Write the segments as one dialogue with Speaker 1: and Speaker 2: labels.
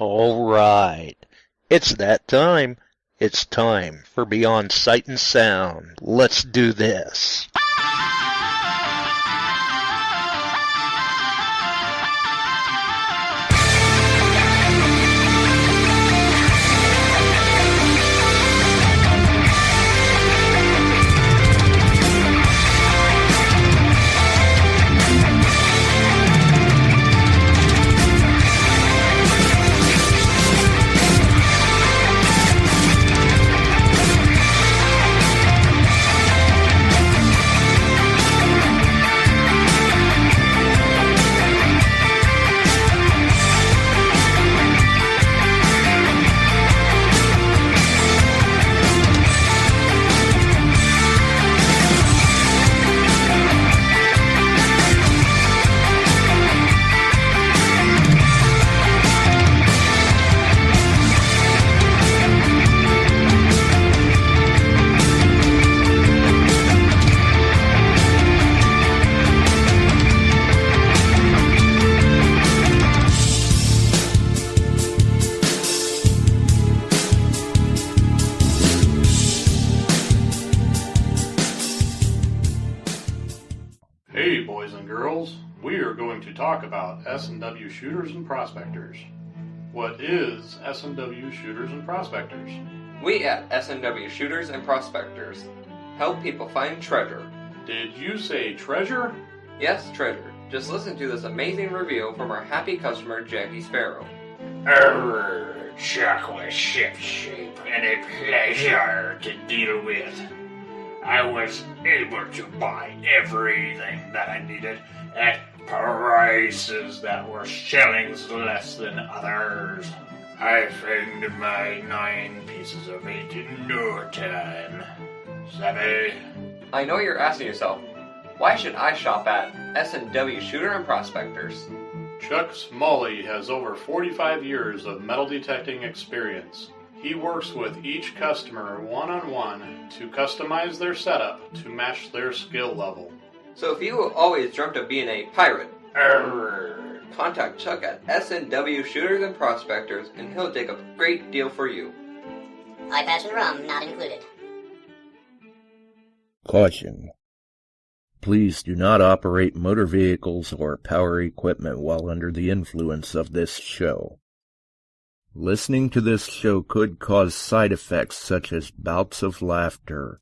Speaker 1: All right, it's that time. It's time for Beyond Sight and Sound. Let's do this.
Speaker 2: Hey boys and girls, we are going to talk about S&W shooters and prospectors. What is S&W shooters and prospectors?
Speaker 3: We at S&W Shooters and Prospectors help people find treasure.
Speaker 2: Did you say treasure?
Speaker 3: Yes, treasure. Just listen to this amazing review from our happy customer, Jackie Sparrow.
Speaker 4: Chocolate ship-shape and a pleasure to deal with. I was able to buy everything that I needed at prices that were shillings less than others. I found my 9 pieces of 8 in no time. Savvy?
Speaker 3: I know you're asking yourself, why should I shop at S&W Shooter and Prospectors?
Speaker 2: Chuck Smalley has over 45 years of metal detecting experience. He works with each customer one-on-one to customize their setup to match their skill level.
Speaker 3: So if you always dreamt of being a pirate, contact Chuck at S&W Shooters and Prospectors and he'll dig a great deal for you.
Speaker 5: Eye patch and rum not included.
Speaker 1: Caution. Please do not operate motor vehicles or power equipment while under the influence of this show. Listening to this show could cause side effects such as bouts of laughter,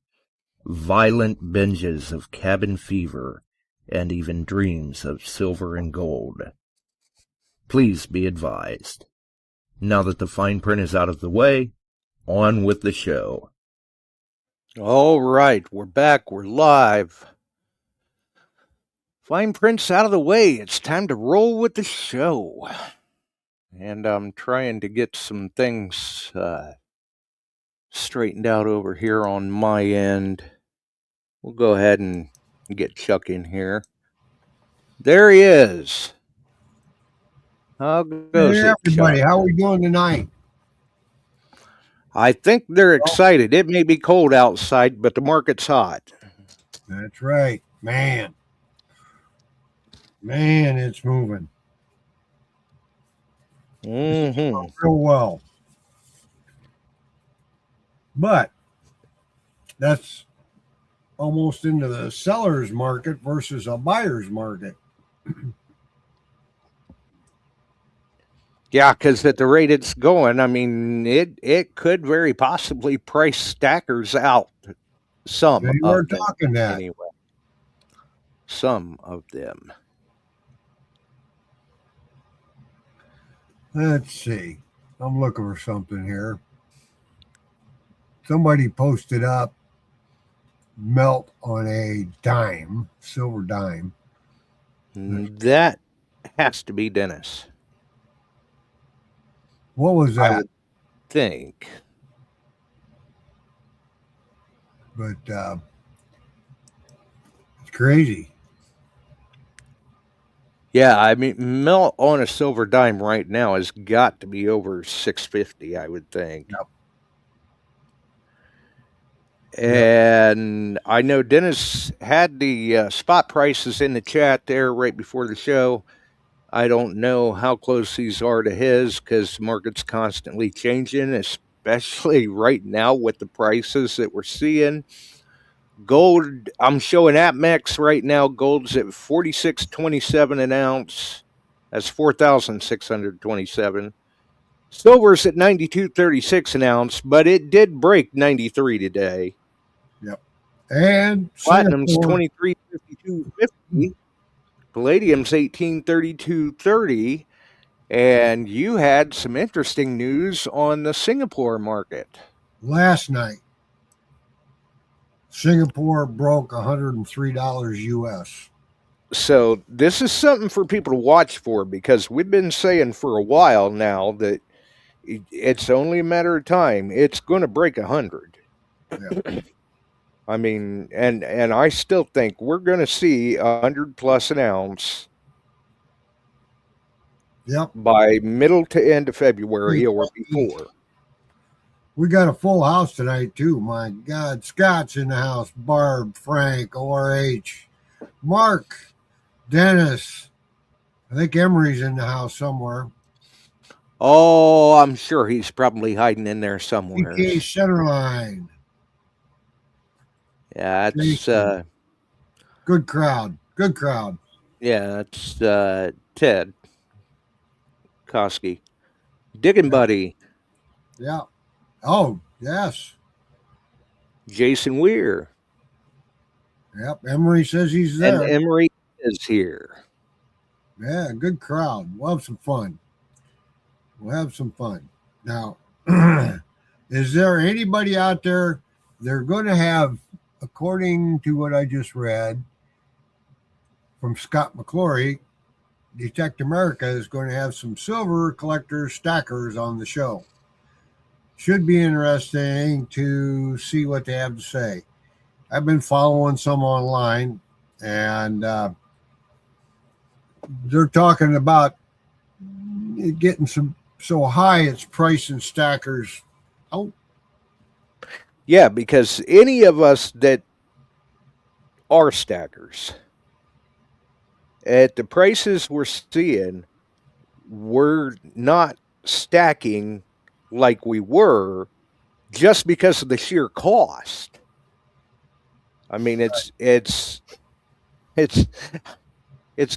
Speaker 1: violent binges of cabin fever, and even dreams of silver and gold. Please be advised. Now that the fine print is out of the way, on with the show.
Speaker 6: All right, we're back, we're live. Fine print's out of the way, it's time to roll with the show. And I'm trying to get some things straightened out over here on my end. We'll go ahead and get Chuck in here. There he is. How goes
Speaker 7: Hey, everybody,
Speaker 6: Chuck?
Speaker 7: how are we doing tonight?
Speaker 6: I think they're excited. It may be cold outside, but the market's hot.
Speaker 7: That's right. Man, it's moving.
Speaker 6: Mm-hmm.
Speaker 7: Real well. But that's almost into the seller's market versus a buyer's market.
Speaker 6: Yeah, because at the rate it's going, I mean, it could very possibly price stackers out. Some
Speaker 7: They
Speaker 6: of
Speaker 7: were
Speaker 6: them,
Speaker 7: talking that.
Speaker 6: anyway. Some of them.
Speaker 7: Let's see. I'm looking for something here. somebody posted up melt on a dime, silver dime.
Speaker 6: That has to be Dennis.
Speaker 7: What was
Speaker 6: I
Speaker 7: that?
Speaker 6: would think.
Speaker 7: But it's crazy.
Speaker 6: Yeah, I mean, melt on a silver dime right now has got to be over $6.50, I would think.
Speaker 7: Yep.
Speaker 6: And I know Dennis had the spot prices in the chat there right before the show. I don't know how close these are to his because the market's constantly changing, especially right now with the prices that we're seeing. Gold, I'm showing APMEX right now. Gold's at $46.27 an ounce. That's 4,627. Silver's at 92.36 an ounce, but it did break 93 today.
Speaker 7: Yep. And
Speaker 6: Platinum's
Speaker 7: Singapore,
Speaker 6: 23.52.50. Palladium's 18.32.30. And you had some interesting news on the Singapore market.
Speaker 7: last night, Singapore broke $103 US.
Speaker 6: So this is something for people to watch for because we've been saying for a while now that it's only a matter of time. It's going to break 100.
Speaker 7: Yeah.
Speaker 6: I mean, and I still think we're going to see 100 plus an ounce.
Speaker 7: Yep.
Speaker 6: By middle to end of February or before.
Speaker 7: We got a full house tonight too. My God, Scott's in the house. Barb, Frank, ORH, Mark, Dennis. I think Emery's in the house somewhere.
Speaker 6: Oh, I'm sure he's probably hiding in there somewhere.
Speaker 7: PK Centerline.
Speaker 6: Yeah, that's
Speaker 7: good crowd. Good crowd.
Speaker 6: Yeah, that's Ted Koski. Digging Buddy.
Speaker 7: Yeah. Oh, yes.
Speaker 6: Jason Weir.
Speaker 7: Yep. Emery says he's there.
Speaker 6: And Emery is here.
Speaker 7: Yeah, good crowd. We'll have some fun. Now, is there anybody out there? They're going to have, according to what I just read from Scott McClory, Detect America is going to have some silver collectors, stackers on the show. Should be interesting to see what they have to say. I've been following some online, and they're talking about getting some so high it's pricing stackers out.
Speaker 6: Yeah, because any of us that are stackers, at the prices we're seeing, we're not stacking like we were just because of the sheer cost. I mean, it's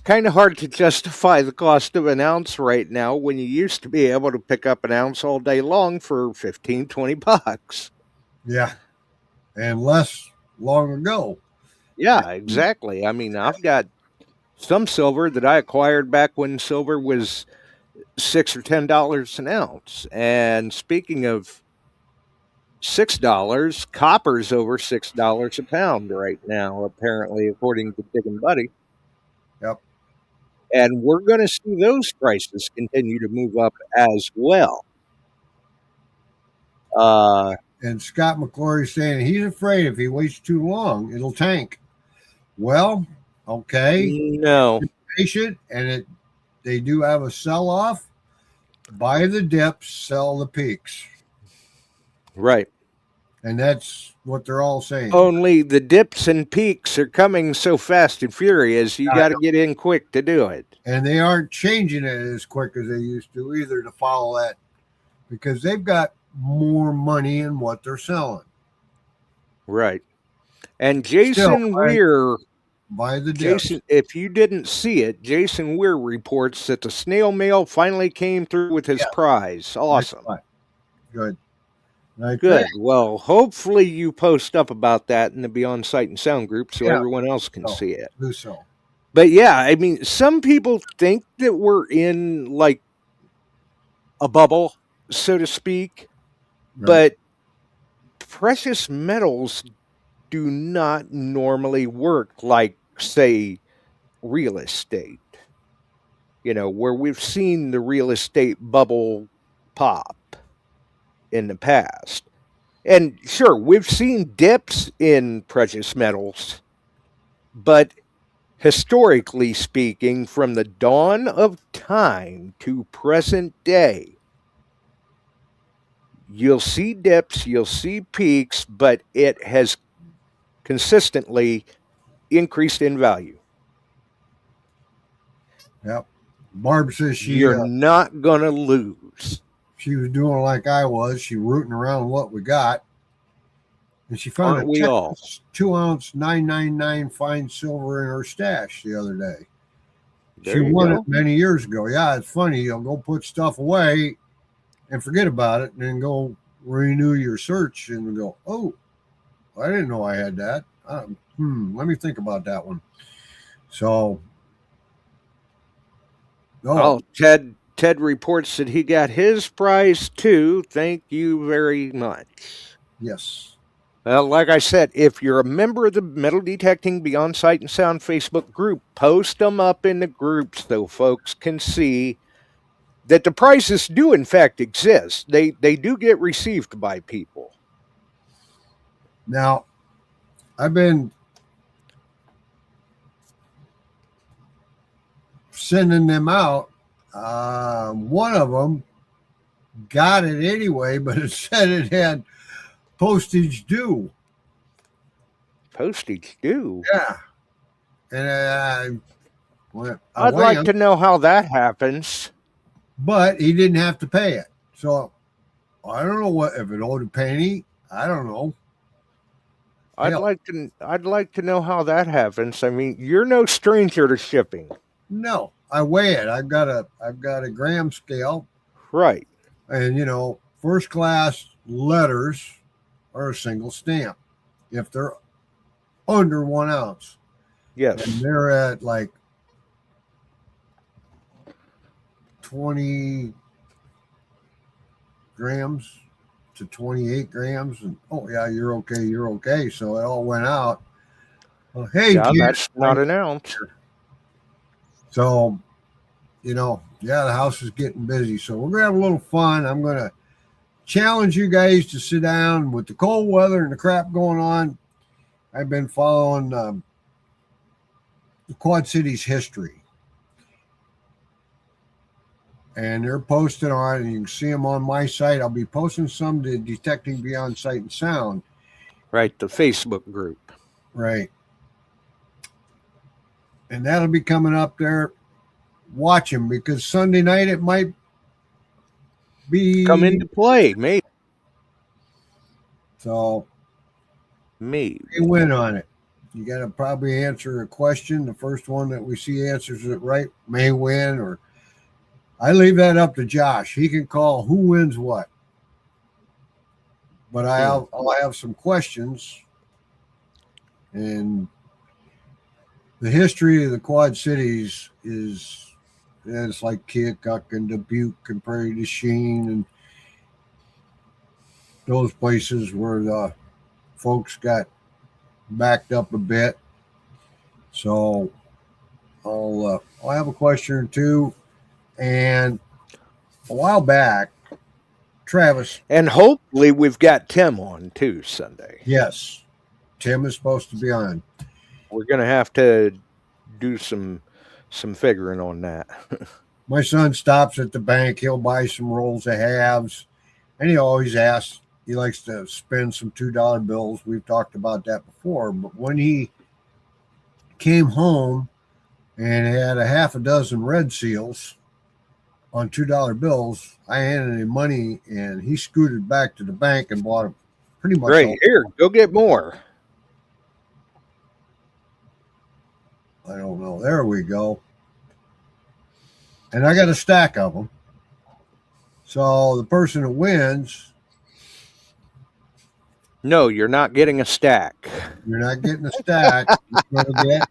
Speaker 6: kind of hard to justify the cost of an ounce right now when you used to be able to pick up an ounce all day long for $15-$20.
Speaker 7: Yeah. And less long ago.
Speaker 6: Yeah, exactly. I mean, I've got some silver that I acquired back when silver was $6 or $10 an ounce. And speaking of $6, copper's over $6 a pound right now, apparently, according to Digging Buddy.
Speaker 7: Yep.
Speaker 6: And we're going to see those prices continue to move up as well.
Speaker 7: And Scott McClory's saying he's afraid if he waits too long, it'll tank. Well, okay.
Speaker 6: No.
Speaker 7: Patient, and they do have a sell-off. Buy the dips, sell the peaks.
Speaker 6: Right.
Speaker 7: And that's what they're all saying.
Speaker 6: Only the dips and peaks are coming so fast and furious, you got to get in quick to do it.
Speaker 7: And they aren't changing it as quick as they used to either to follow that, because they've got more money in what they're selling.
Speaker 6: Right. And Jason Weir,
Speaker 7: by the dips.
Speaker 6: Jason, if you didn't see it, Jason Weir reports that the snail mail finally came through with his prize. Awesome.
Speaker 7: Good.
Speaker 6: Good. Well, hopefully you post up about that in the Beyond Sight and Sound group so everyone else can see it.
Speaker 7: Do so.
Speaker 6: But yeah, I mean, some people think that we're in like a bubble, so to speak. Right. But precious metals do not normally work like, say, real estate, where we've seen the real estate bubble pop in the past. And sure, we've seen dips in precious metals, but historically speaking, from the dawn of time to present day, you'll see dips, you'll see peaks, but it has consistently increased in value.
Speaker 7: Yep. Barb says
Speaker 6: You're not going to lose.
Speaker 7: She was doing like I was. She rooting around what we got. And she found
Speaker 6: Aren't we all?
Speaker 7: 2-ounce 999 fine silver in her stash the other day.
Speaker 6: There
Speaker 7: She
Speaker 6: you
Speaker 7: won
Speaker 6: go.
Speaker 7: it many years ago. Yeah, it's funny. You'll go put stuff away and forget about it and then go renew your search and go, oh, I didn't know I had that. Let me think about that one. So,
Speaker 6: Oh, Ted reports that he got his prize too. Thank you very much.
Speaker 7: Yes.
Speaker 6: Well, like I said, if you're a member of the Metal Detecting Beyond Sight and Sound Facebook group, post them up in the group so folks can see that the prizes do in fact exist. They do get received by people.
Speaker 7: Now, I've been sending them out. One of them got it anyway, but it said it had postage due.
Speaker 6: Postage due?
Speaker 7: Yeah. And
Speaker 6: I'd like to know how that happens.
Speaker 7: But he didn't have to pay it. So I don't know if it owed a penny. I don't know.
Speaker 6: I'd like to know how that happens. I mean, you're no stranger to shipping.
Speaker 7: No, I weigh it. I've got a gram scale.
Speaker 6: Right.
Speaker 7: And first class letters are a single stamp if they're under 1 ounce.
Speaker 6: Yes.
Speaker 7: And they're at like 20 grams to 28 grams. And oh yeah, you're okay. So it all went out. Well, hey,
Speaker 6: yeah, that's not an ounce.
Speaker 7: So, the house is getting busy. So we're going to have a little fun. I'm going to challenge you guys to sit down with the cold weather and the crap going on. I've been following the Quad Cities history. And they're posted on, and you can see them on my site. I'll be posting some to Detecting Beyond Sight and Sound.
Speaker 6: Right, the Facebook group.
Speaker 7: Right. And that'll be coming up there. Watch them, because Sunday night it might be
Speaker 6: come into play, maybe.
Speaker 7: So
Speaker 6: maybe
Speaker 7: win on it. You got to probably answer a question. The first one that we see answers it right may win, or I leave that up to Josh. He can call who wins what. But I'll have some questions. And the history of the Quad Cities is it's like Keokuk and Dubuque and Prairie du Chien and those places where the folks got backed up a bit. So I'll have a question or two. And a while back, Travis.
Speaker 6: And hopefully we've got Tim on too Sunday.
Speaker 7: Yes. Tim is supposed to be on.
Speaker 6: We're going to have to do some figuring on that.
Speaker 7: My son stops at the bank. He'll buy some rolls of halves. And he always asks, he likes to spend some $2 bills. We've talked about that before. But when he came home and had a half a dozen red seals on $2 bills, I handed him money and he scooted back to the bank and bought them pretty much.
Speaker 6: Great. Here, go get more.
Speaker 7: I don't know. There we go. And I got a stack of them. So the person that wins.
Speaker 6: No, you're not getting a stack.
Speaker 7: You're not getting a stack. You're going to get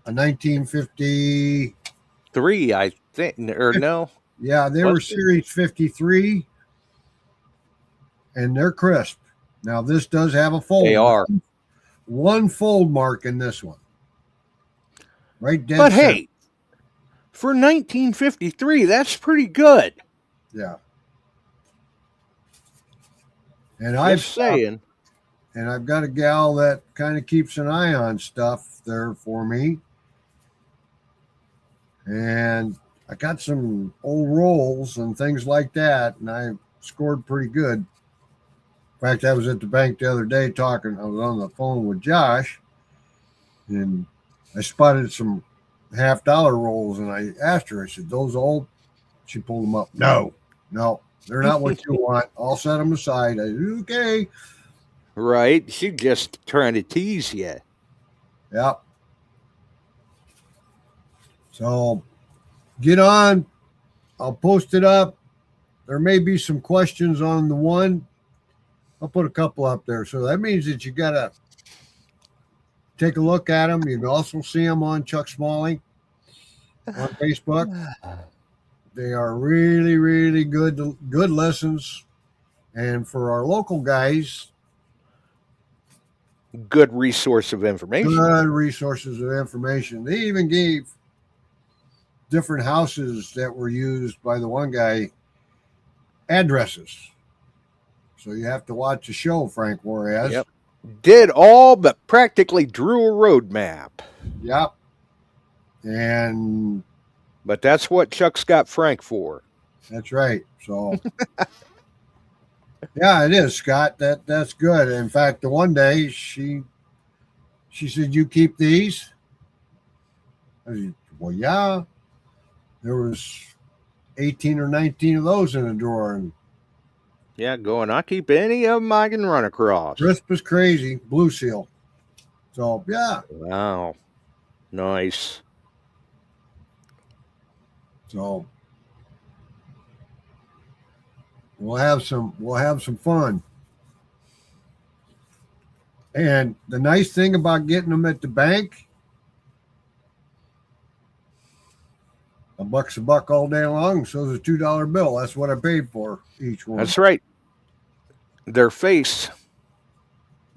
Speaker 7: a 1953,
Speaker 6: I think, or no?
Speaker 7: Yeah, they were Series 53, and they're crisp. Now this does have a fold.
Speaker 6: They are.
Speaker 7: One fold mark in this one. Right dead
Speaker 6: But
Speaker 7: center.
Speaker 6: hey, for 1953, that's pretty good.
Speaker 7: Yeah. And I've
Speaker 6: saying.
Speaker 7: And I've got a gal that kind of keeps an eye on stuff there for me. And I got some old rolls and things like that, and I scored pretty good. In fact, I was at the bank the other day talking. I was on the phone with Josh, and I spotted some $50 rolls, and I asked her, I said, those old? She pulled them up. No, they're not what you want. I'll set them aside. I said, okay.
Speaker 6: Right. She's just trying to tease you.
Speaker 7: Yep. So get on. I'll post it up. There may be some questions on the one. I'll put a couple up there. So that means that you got to take a look at them. You can also see them on Chuck Smalley on Facebook. They are really, really good lessons. And for our local guys,
Speaker 6: good resource of information.
Speaker 7: Good resources of information. They even gave different houses that were used by the one guy addresses. So you have to watch the show, Frank Juarez.
Speaker 6: Yep. Did all but practically drew a road map.
Speaker 7: Yep.
Speaker 6: But that's what Chuck's got Frank for.
Speaker 7: That's right. So yeah, it is, Scott. That's good. In fact, the one day she said, you keep these? I said, well, yeah. There was 18 or 19 of those in a drawer. And
Speaker 6: yeah, going, I keep any of them I can run across.
Speaker 7: Crisp is crazy. Blue Seal. So, yeah.
Speaker 6: Wow. Nice.
Speaker 7: So we'll have some fun. And the nice thing about getting them at the bank, $1 a buck all day long. So is a $2 bill. That's what I paid for each one.
Speaker 6: That's right. Their face.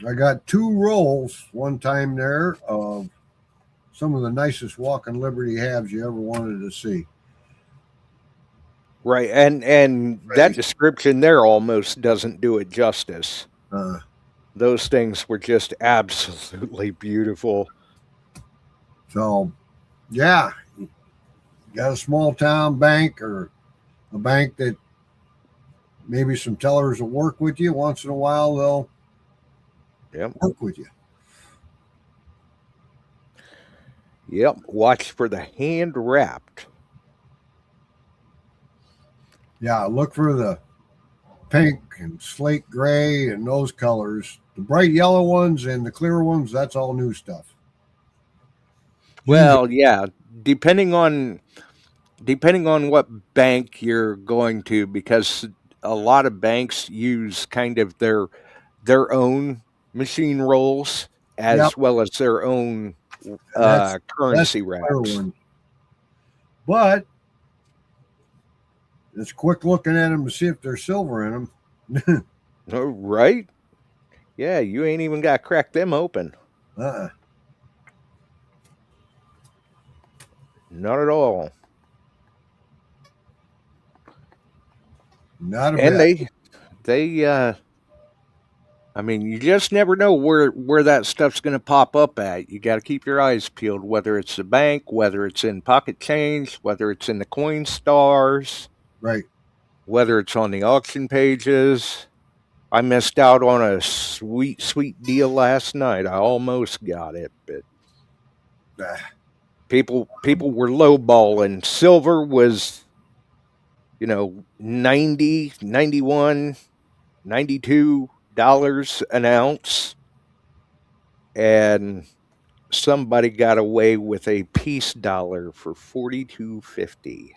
Speaker 7: I got 2 rolls one time there of some of the nicest Walking Liberty halves you ever wanted to see.
Speaker 6: Right, and that description there almost doesn't do it justice. Those things were just absolutely beautiful.
Speaker 7: So, yeah, you got a small town bank or a bank that maybe some tellers will work with you once in a while. They'll work with you.
Speaker 6: Yep. Watch for the hand wrapped.
Speaker 7: Yeah, look for the pink and slate gray and those colors. The bright yellow ones and the clear ones, that's all new stuff.
Speaker 6: Well, yeah, depending on what bank you're going to, because a lot of banks use kind of their own machine rolls as well as their own currency wraps.
Speaker 7: But it's quick looking at them to see if there's silver in them.
Speaker 6: Oh, right? Yeah, you ain't even got to crack them open. Not at all.
Speaker 7: Not a bit.
Speaker 6: And they I mean, you just never know where that stuff's going to pop up at. You got to keep your eyes peeled, whether it's the bank, whether it's in pocket change, whether it's in the coin stars,
Speaker 7: right?
Speaker 6: Whether it's on the auction pages. I missed out on a sweet deal last night. I almost got it, but people were lowballing. Silver was, $90, $91, $92 an ounce, and somebody got away with a peace dollar for $42.50.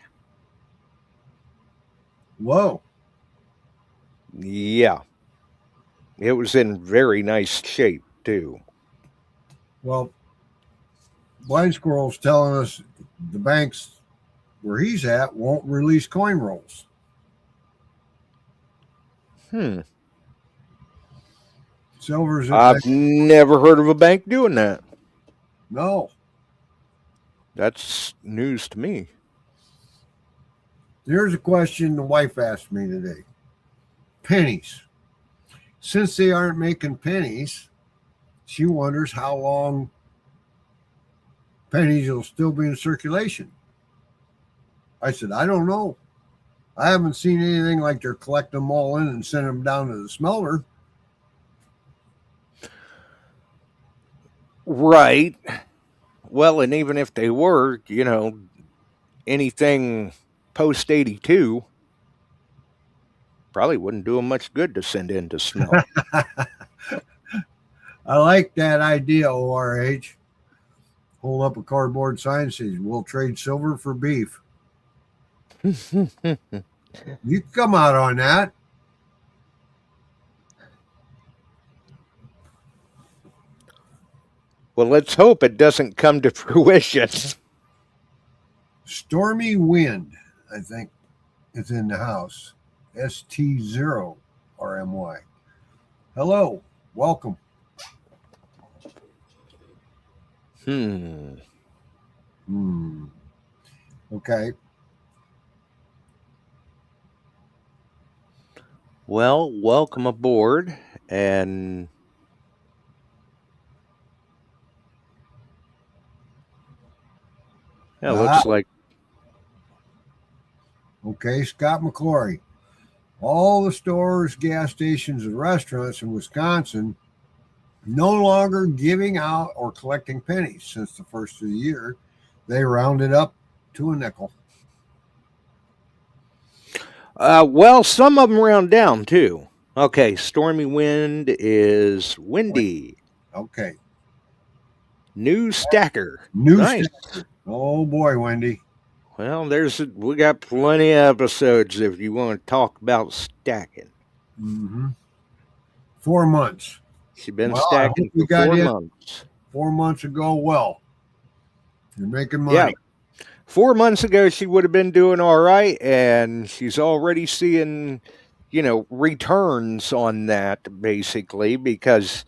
Speaker 7: Whoa!
Speaker 6: Yeah, it was in very nice shape too.
Speaker 7: Well, Blind Squirrel's telling us the banks where he's at won't release coin rolls. Silver's
Speaker 6: I've never heard of a bank doing that.
Speaker 7: no.
Speaker 6: That's news to me.
Speaker 7: Here's a question the wife asked me today. Pennies. Since they aren't making pennies, she wonders how long pennies will still be in circulation. I said, I don't know. I haven't seen anything like they're collecting them all in and sending them down to the smelter.
Speaker 6: Right. Well, and even if they were, anything post 82 probably wouldn't do them much good to send in to smelt.
Speaker 7: I like that idea, ORH. Hold up a cardboard sign that says, we'll trade silver for beef. You can come out on that.
Speaker 6: Well, let's hope it doesn't come to fruition.
Speaker 7: Stormy Wind, I think, is in the house. ST0RMY. Hello. Welcome. Okay.
Speaker 6: Well, welcome aboard. And yeah, looks like.
Speaker 7: Okay, Scott McClory. All the stores, gas stations, and restaurants in Wisconsin no longer giving out or collecting pennies since the first of the year. They rounded up to a nickel.
Speaker 6: Well, some of them round down too. Okay, Stormy Wind is windy.
Speaker 7: Okay.
Speaker 6: New stacker.
Speaker 7: Nice. Stacker. Oh boy, Wendy.
Speaker 6: Well, we got plenty of episodes if you want to talk about stacking.
Speaker 7: 4 months.
Speaker 6: She's been stacking for 4 months.
Speaker 7: 4 months ago, well, you're making money.
Speaker 6: Yeah. 4 months ago, she would have been doing all right, and she's already seeing, returns on that, basically, because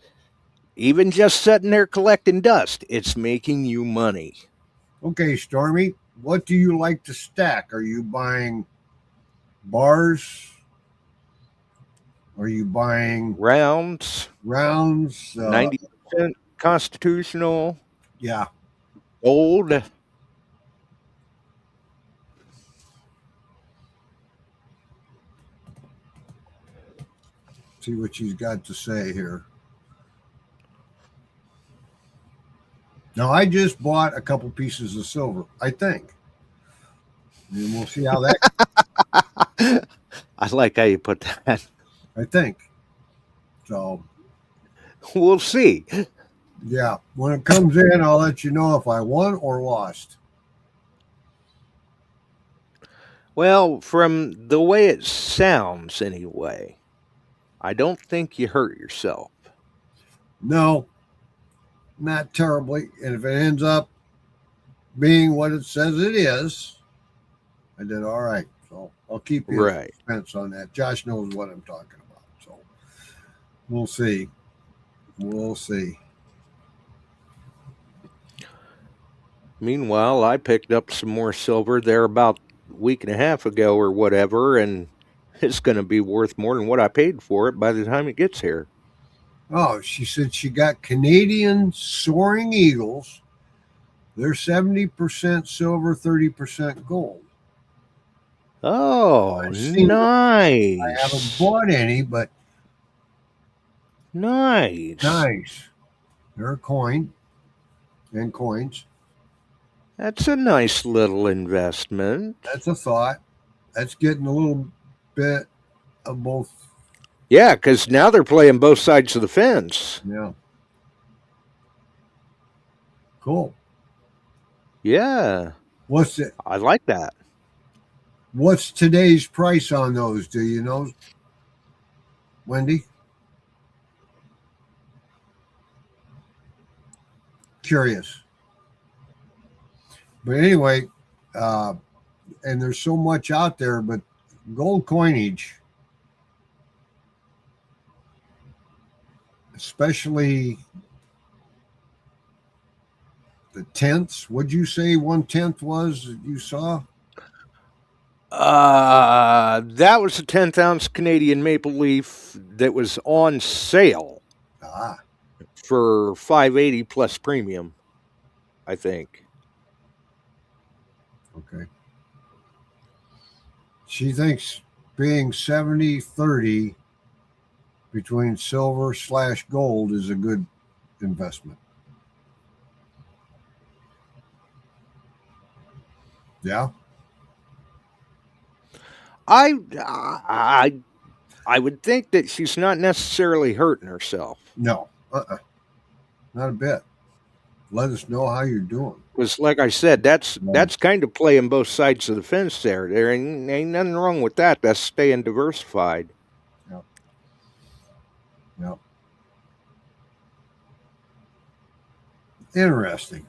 Speaker 6: even just sitting there collecting dust, it's making you money.
Speaker 7: Okay, Stormy, what do you like to stack? Are you buying bars? Are you buying
Speaker 6: rounds?
Speaker 7: 90%
Speaker 6: constitutional.
Speaker 7: Yeah.
Speaker 6: Gold.
Speaker 7: See what she's got to say here. Now, I just bought a couple pieces of silver, I think. And we'll see how that
Speaker 6: I like how you put that.
Speaker 7: I think. So
Speaker 6: we'll see.
Speaker 7: Yeah. When it comes in, I'll let you know if I won or lost.
Speaker 6: Well, from the way it sounds anyway, I don't think you hurt yourself.
Speaker 7: No, not terribly. And if it ends up being what it says it is, I did all right. So I'll keep you in suspense on that. Josh knows what I'm talking about. So we'll see. We'll see.
Speaker 6: Meanwhile, I picked up some more silver there about a week and a half ago or whatever, and it's going to be worth more than what I paid for it by the time it gets here.
Speaker 7: Oh, she said she got Canadian Soaring Eagles. They're 70% silver, 30% gold.
Speaker 6: Oh, nice.
Speaker 7: I haven't bought any, but
Speaker 6: nice.
Speaker 7: They're a coin and coins.
Speaker 6: That's a nice little investment.
Speaker 7: That's a thought. That's getting a little bit of both.
Speaker 6: Yeah, because now they're playing both sides of the fence.
Speaker 7: Yeah. Cool.
Speaker 6: Yeah.
Speaker 7: What's it?
Speaker 6: I like that.
Speaker 7: What's today's price on those? Do you know, Wendy? Curious. But anyway, and there's so much out there, but gold coinage especially the tenths. What'd you say 1/10 was that you saw?
Speaker 6: That was a 10th-ounce Canadian maple leaf that was on sale
Speaker 7: Ah,
Speaker 6: for $5.80 plus premium, I think.
Speaker 7: okay. She thinks being 70-30 between silver/gold is a good investment. Yeah.
Speaker 6: I would think that she's not necessarily hurting herself.
Speaker 7: No. Not a bit. Let us know how you're doing.
Speaker 6: Because, like I said, that's kind of playing both sides of the fence there. There ain't nothing wrong with that. That's staying diversified.
Speaker 7: Yep. Interesting.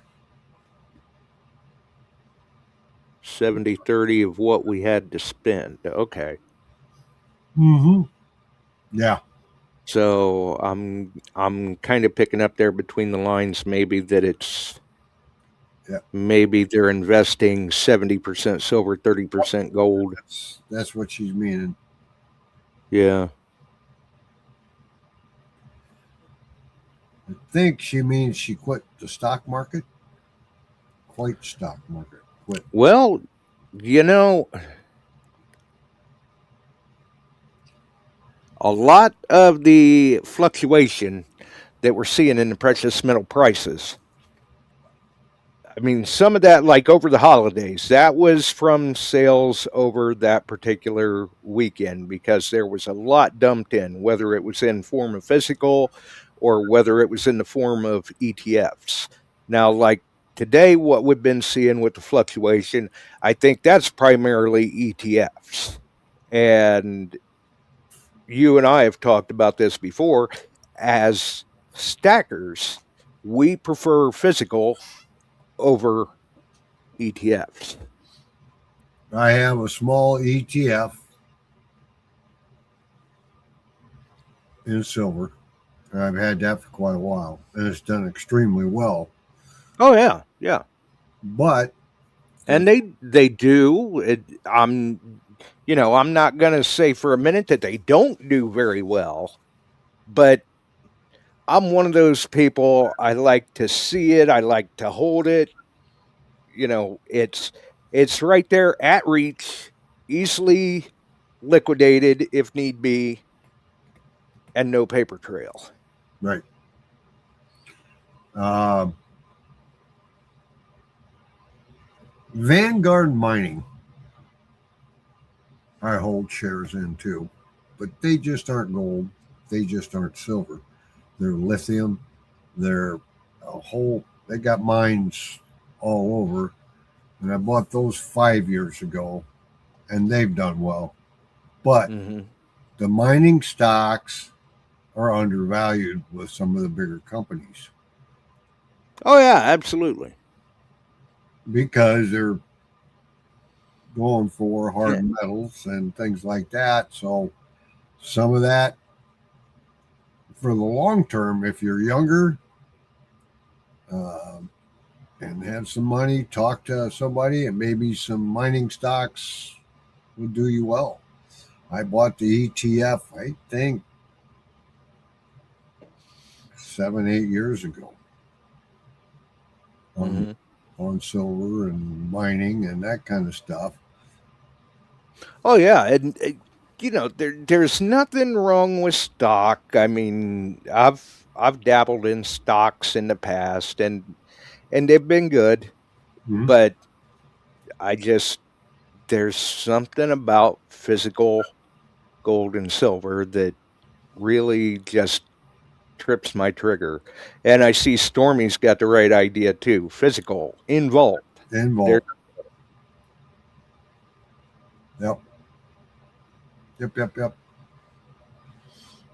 Speaker 6: 70-30 of what we had to spend. Okay.
Speaker 7: Mm-hmm. Yeah.
Speaker 6: So I'm kind of picking up there between the lines, maybe that it's maybe they're investing 70% silver, 30% gold.
Speaker 7: That's what she's meaning.
Speaker 6: Yeah.
Speaker 7: I think she means she quit the stock market. Quite stock market. Quit.
Speaker 6: Well, you know, a lot of the fluctuation that we're seeing in the precious metal prices, I mean, some of that, like over the holidays, that was from sales over that particular weekend because there was a lot dumped in, whether it was in form of physical or whether it was in the form of ETFs. Now, like today, what we've been seeing with the fluctuation, I think that's primarily ETFs. And you and I have talked about this before. As stackers, we prefer physical over ETFs.
Speaker 7: I have a small ETF in silver. I've had that for quite a while, and it's done extremely well.
Speaker 6: Oh yeah, yeah.
Speaker 7: But
Speaker 6: And they do. I'm not going to say for a minute that they don't do very well, but I'm one of those people. I like to see it. I like to hold it. You know, it's right there at reach, easily liquidated if need be, and no paper trail.
Speaker 7: right. Vanguard Mining, I hold shares in too, but they just aren't gold. They just aren't silver. They're lithium. They're they got mines all over. And I bought those 5 years ago, and they've done well. But the mining stocks are undervalued with some of the bigger companies.
Speaker 6: Oh yeah, absolutely.
Speaker 7: Because they're going for hard metals and things like that. So some of that, for the long term, if you're younger and have some money, talk to somebody, and maybe some mining stocks will do you well. I bought the ETF, I think, 7-8 years ago on silver and mining and that kind of stuff.
Speaker 6: Oh yeah, and there's nothing wrong with stock. I mean, I've dabbled in stocks in the past, and they've been good, but there's something about physical gold and silver that really just trips my trigger. And I see Stormy's got the right idea too. Physical, in vault.
Speaker 7: Yep.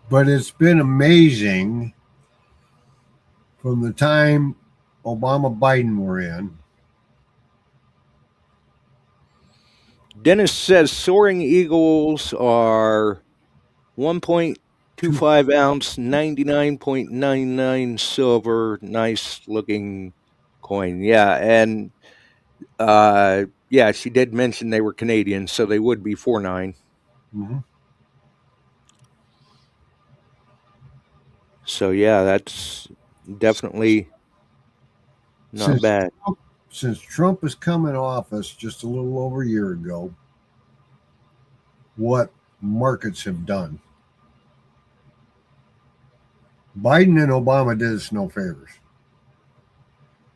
Speaker 7: But it's been amazing from the time Obama Biden were in.
Speaker 6: Dennis says soaring eagles are 1.2 25 ounce, 99.99 silver, nice looking coin. Yeah, and yeah, she did mention they were Canadian, so they would be 4.9.
Speaker 7: Mm-hmm.
Speaker 6: So yeah, that's definitely not bad.
Speaker 7: Since Trump has come in office just a little over a year ago, what markets have done. Biden and Obama did us no favors.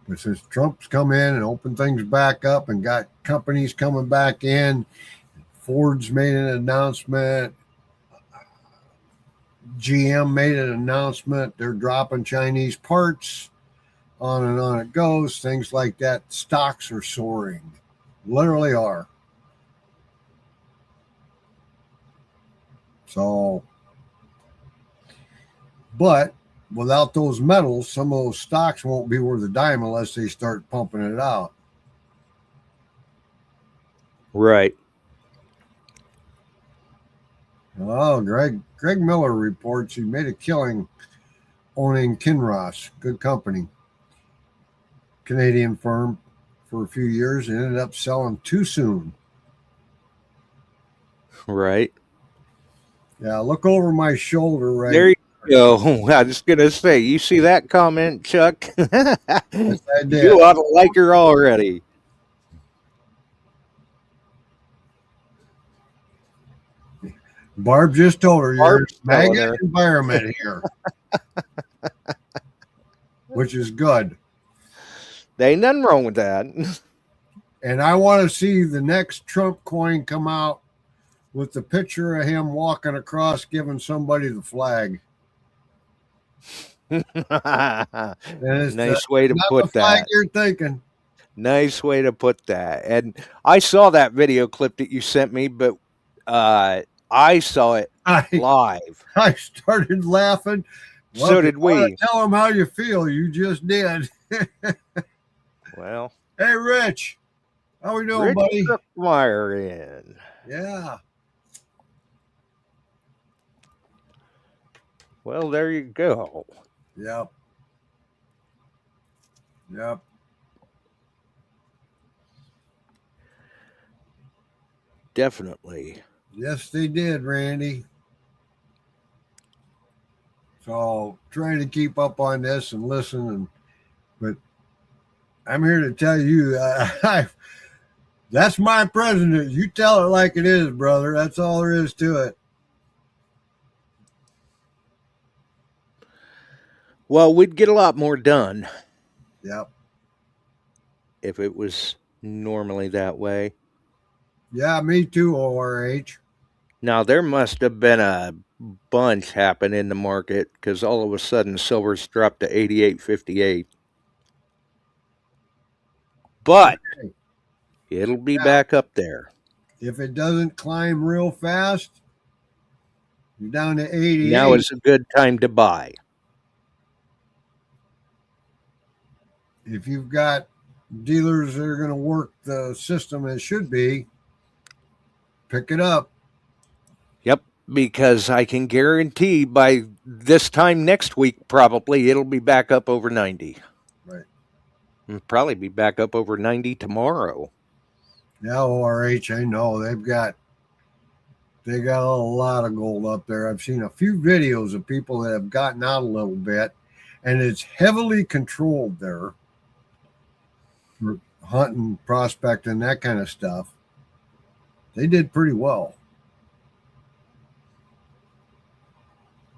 Speaker 7: But since Trump's come in and opened things back up and got companies coming back in, Ford's made an announcement, GM made an announcement, they're dropping Chinese parts, on and on it goes, things like that. Stocks are soaring, literally are. So, but without those metals, some of those stocks won't be worth a dime unless they start pumping it out.
Speaker 6: Right.
Speaker 7: Oh, Greg Miller reports he made a killing owning Kinross, good company, Canadian firm, for a few years and ended up selling too soon.
Speaker 6: Right.
Speaker 7: Yeah, look over my shoulder right
Speaker 6: There you go. I was going to say, you see that comment, Chuck?
Speaker 7: Yes, I did.
Speaker 6: You ought to like her already.
Speaker 7: Barb just told her you're in
Speaker 6: Barb's
Speaker 7: a
Speaker 6: telling
Speaker 7: maggot
Speaker 6: her.
Speaker 7: environment here, which is good.
Speaker 6: There ain't nothing wrong with that.
Speaker 7: And I want to see the next Trump coin come out with the picture of him walking across giving somebody the flag.
Speaker 6: Nice
Speaker 7: It's
Speaker 6: way to
Speaker 7: not
Speaker 6: put
Speaker 7: the flag
Speaker 6: that.
Speaker 7: you're thinking.
Speaker 6: Nice way to put that. And I saw that video clip that you sent me, but I saw it live.
Speaker 7: I started laughing. Well,
Speaker 6: So
Speaker 7: if you
Speaker 6: did
Speaker 7: wanna
Speaker 6: we.
Speaker 7: Tell them how you feel. You just did.
Speaker 6: Well,
Speaker 7: Hey, Rich. How we doing,
Speaker 6: Rich
Speaker 7: buddy?
Speaker 6: Brookmeyer in.
Speaker 7: Yeah.
Speaker 6: Well, there you go.
Speaker 7: Yep. Yep.
Speaker 6: Definitely.
Speaker 7: Yes, they did, Randy. So trying to keep up on this and listen, but I'm here to tell you, that's my president. You tell it like it is, brother. That's all there is to it.
Speaker 6: Well, we'd get a lot more done.
Speaker 7: Yep.
Speaker 6: If it was normally that way.
Speaker 7: Yeah, me too, ORH.
Speaker 6: Now, there must have been a bunch happen in the market because all of a sudden silver's dropped to 88.58. But it'll be back up there.
Speaker 7: If it doesn't climb real fast, you're down to 88.
Speaker 6: Now is a good time to buy.
Speaker 7: If you've got dealers that are going to work the system as should be, pick it up.
Speaker 6: Yep, because I can guarantee by this time next week, probably it'll be back up over 90.
Speaker 7: Right.
Speaker 6: It'll probably be back up over 90 tomorrow.
Speaker 7: Yeah, ORH, I know they got a lot of gold up there. I've seen a few videos of people that have gotten out a little bit, and it's heavily controlled there for hunting, prospecting, that kind of stuff. They did pretty well.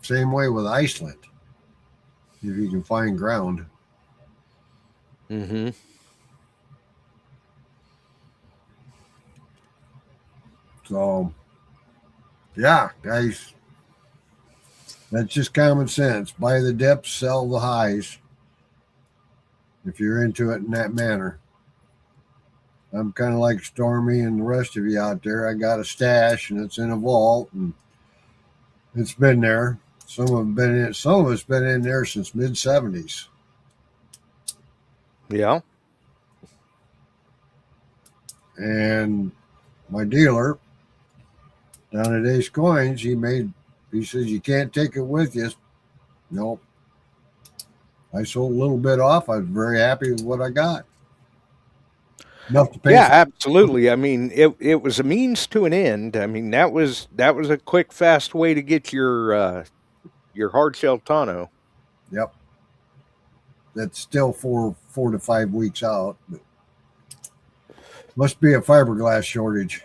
Speaker 7: Same way with Iceland, if you can find ground.
Speaker 6: Mm-hmm.
Speaker 7: So, yeah, guys, that's just common sense. Buy the dips, sell the highs. If you're into it in that manner. I'm kind of like Stormy and the rest of you out there. I got a stash and it's in a vault and it's been there. Some of it's been in there since mid-70s.
Speaker 6: Yeah.
Speaker 7: And my dealer down at Ace Coins, he made He says you can't take it with you. Nope. I sold a little bit off. I was very happy with what I got. Enough to pay.
Speaker 6: Yeah, absolutely. I mean, it was a means to an end. I mean, that was a quick, fast way to get your hard shell tonneau.
Speaker 7: Yep. That's still 4 to 5 weeks out. But must be a fiberglass shortage.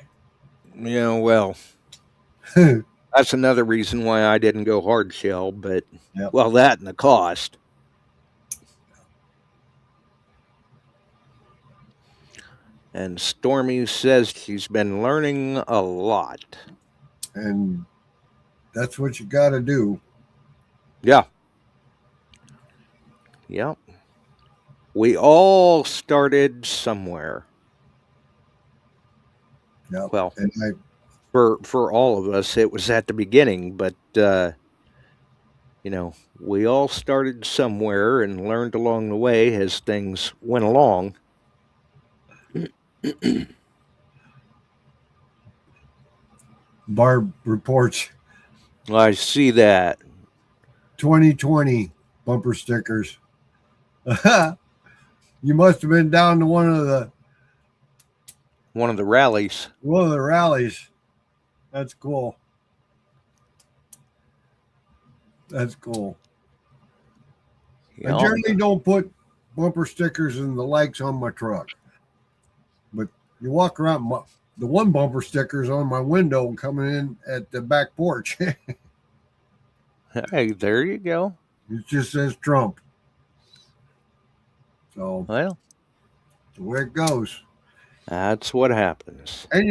Speaker 6: Yeah, well, that's another reason why I didn't go hard shell. But
Speaker 7: Yep.
Speaker 6: well, that and the cost. And Stormy says she's been learning a lot.
Speaker 7: And that's what you got to do.
Speaker 6: Yeah. Yep. We all started somewhere.
Speaker 7: Yep.
Speaker 6: Well,
Speaker 7: and
Speaker 6: for all of us, it was at the beginning, but we all started somewhere and learned along the way as things went along.
Speaker 7: Barb reports
Speaker 6: I see that.
Speaker 7: 2020 bumper stickers. You must have been down to one of the
Speaker 6: rallies.
Speaker 7: One of the rallies. That's cool. That's cool.
Speaker 6: Yeah.
Speaker 7: I generally don't put bumper stickers and the likes on my truck. But you walk around, the one bumper sticker is on my window coming in at the back porch.
Speaker 6: Hey, there you go.
Speaker 7: It just says Trump. So,
Speaker 6: well,
Speaker 7: that's the way it goes.
Speaker 6: That's what happens.
Speaker 7: And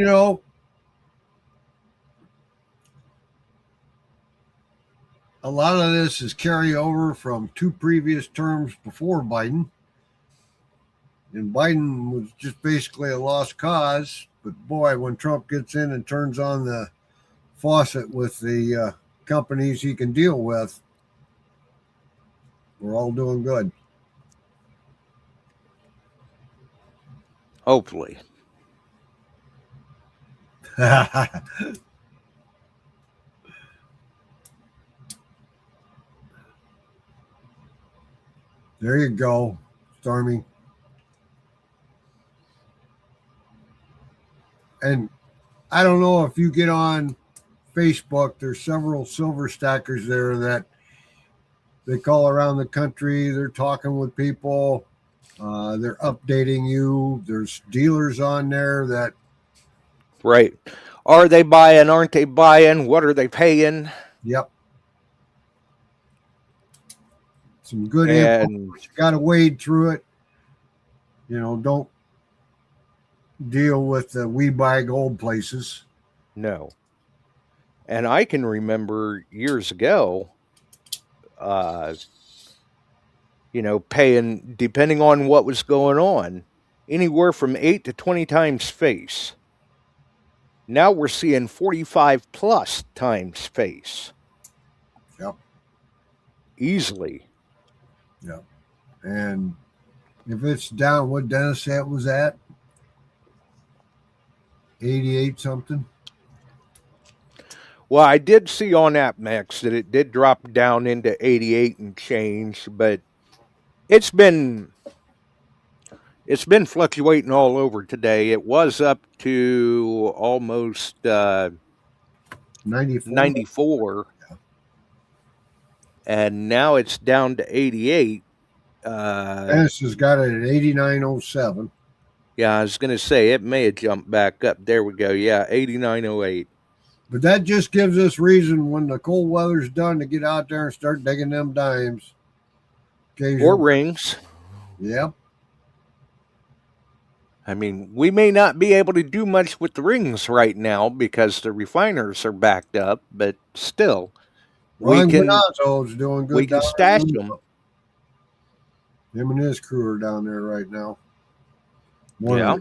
Speaker 7: a lot of this is carryover from 2 previous terms before Biden. And Biden was just basically a lost cause. But boy, when Trump gets in and turns on the faucet with the companies he can deal with, we're all doing good.
Speaker 6: Hopefully.
Speaker 7: There you go, Stormy. And I don't know if you get on Facebook, there's several silver stackers there that they call around the country. They're talking with people. They're updating you. There's dealers on there that.
Speaker 6: Right. Are they buying? Aren't they buying? What are they paying?
Speaker 7: Yep. Some good info. You got to wade through it. Don't deal with the we buy gold places.
Speaker 6: No. And I can remember years ago, paying, depending on what was going on, anywhere from 8 to 20 times face. Now we're seeing 45 plus times face.
Speaker 7: Yep.
Speaker 6: Easily.
Speaker 7: Yep. And if it's down, what Dennis said was at? 88 something.
Speaker 6: Well, I did see on AppMex that it did drop down into 88 and change, but it's been fluctuating all over today. It was up to almost 94.
Speaker 7: Yeah.
Speaker 6: And now it's down to 88.
Speaker 7: Dennis has got it at 89.07.
Speaker 6: Yeah, I was going to say it may have jumped back up. There we go. Yeah, 89.08.
Speaker 7: But that just gives us reason when the cold weather's done to get out there and start digging them dimes.
Speaker 6: Or rings.
Speaker 7: Yep.
Speaker 6: I mean, we may not be able to do much with the rings right now because the refiners are backed up, but still,
Speaker 7: Ron Gonazzo's doing good.
Speaker 6: We can stash them.
Speaker 7: Him and his crew are down there right now.
Speaker 6: Yeah.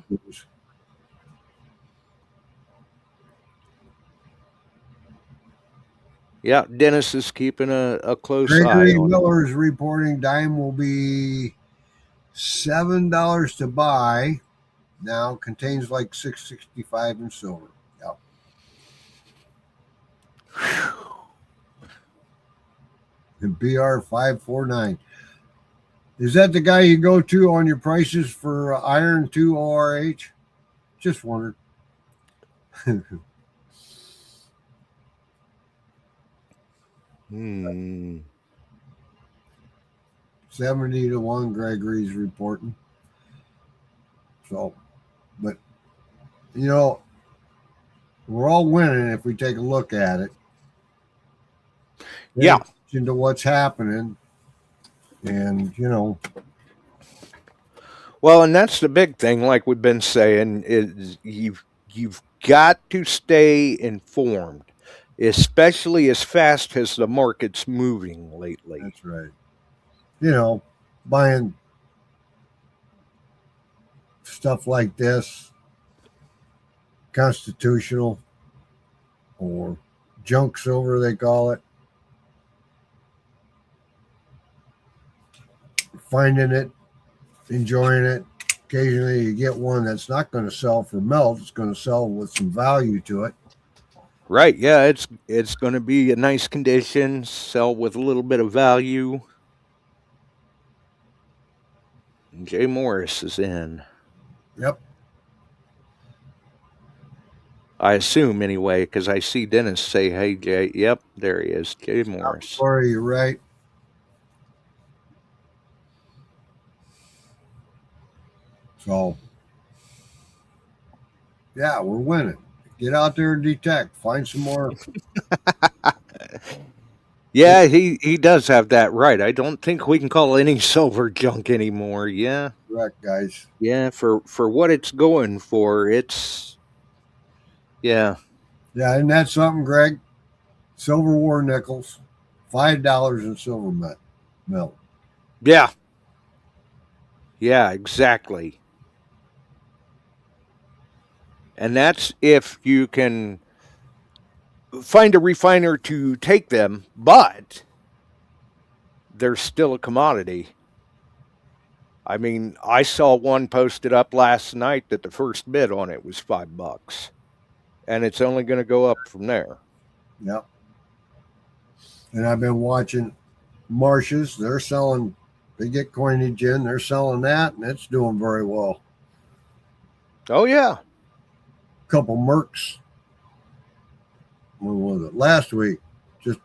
Speaker 6: Yeah, Dennis is keeping a close eye on it.
Speaker 7: Miller is reporting dime will be $7 to buy. Now contains like $6.65 in silver. Yep. and BR549. Is that the guy you go to on your prices for iron 2 ORH? Just wondered.
Speaker 6: Hmm.
Speaker 7: 70-1, Gregory's reporting. So, but, you know, we're all winning if we take a look at it.
Speaker 6: Yeah.
Speaker 7: Into what's happening. And, you know.
Speaker 6: Well, and that's the big thing, like we've been saying, is you've got to stay informed, especially as fast as the market's moving lately.
Speaker 7: That's right. You know, buying stuff like this, constitutional or junk silver, they call it. Finding it, enjoying it. Occasionally you get one that's not going to sell for melt. It's going to sell with some value to it.
Speaker 6: Right. Yeah, it's going to be a nice condition, sell with a little bit of value. Jay Morris is in.
Speaker 7: Yep.
Speaker 6: I assume anyway, because I see Dennis say, "Hey, Jay." Yep, there he is, Jay Morris.
Speaker 7: Sorry, you're right. So, yeah, we're winning. Get out there and detect. Find some more.
Speaker 6: Yeah, he does have that right. I don't think we can call any silver junk anymore. Yeah.
Speaker 7: Correct, guys.
Speaker 6: Yeah, for what it's going for, it's yeah.
Speaker 7: Yeah, isn't that something, Greg? Silver war nickels, $5 in silver melt.
Speaker 6: Yeah. Yeah, exactly. And that's if you can find a refiner to take them, but they're still a commodity. I mean, I saw one posted up last night that the first bid on it was $5, and it's only going to go up from there.
Speaker 7: Yep. And I've been watching Marshes. They're selling, they get coinage in, they're selling that, and it's doing very well.
Speaker 6: Oh, yeah.
Speaker 7: A couple Mercs. When was it? Last week. Just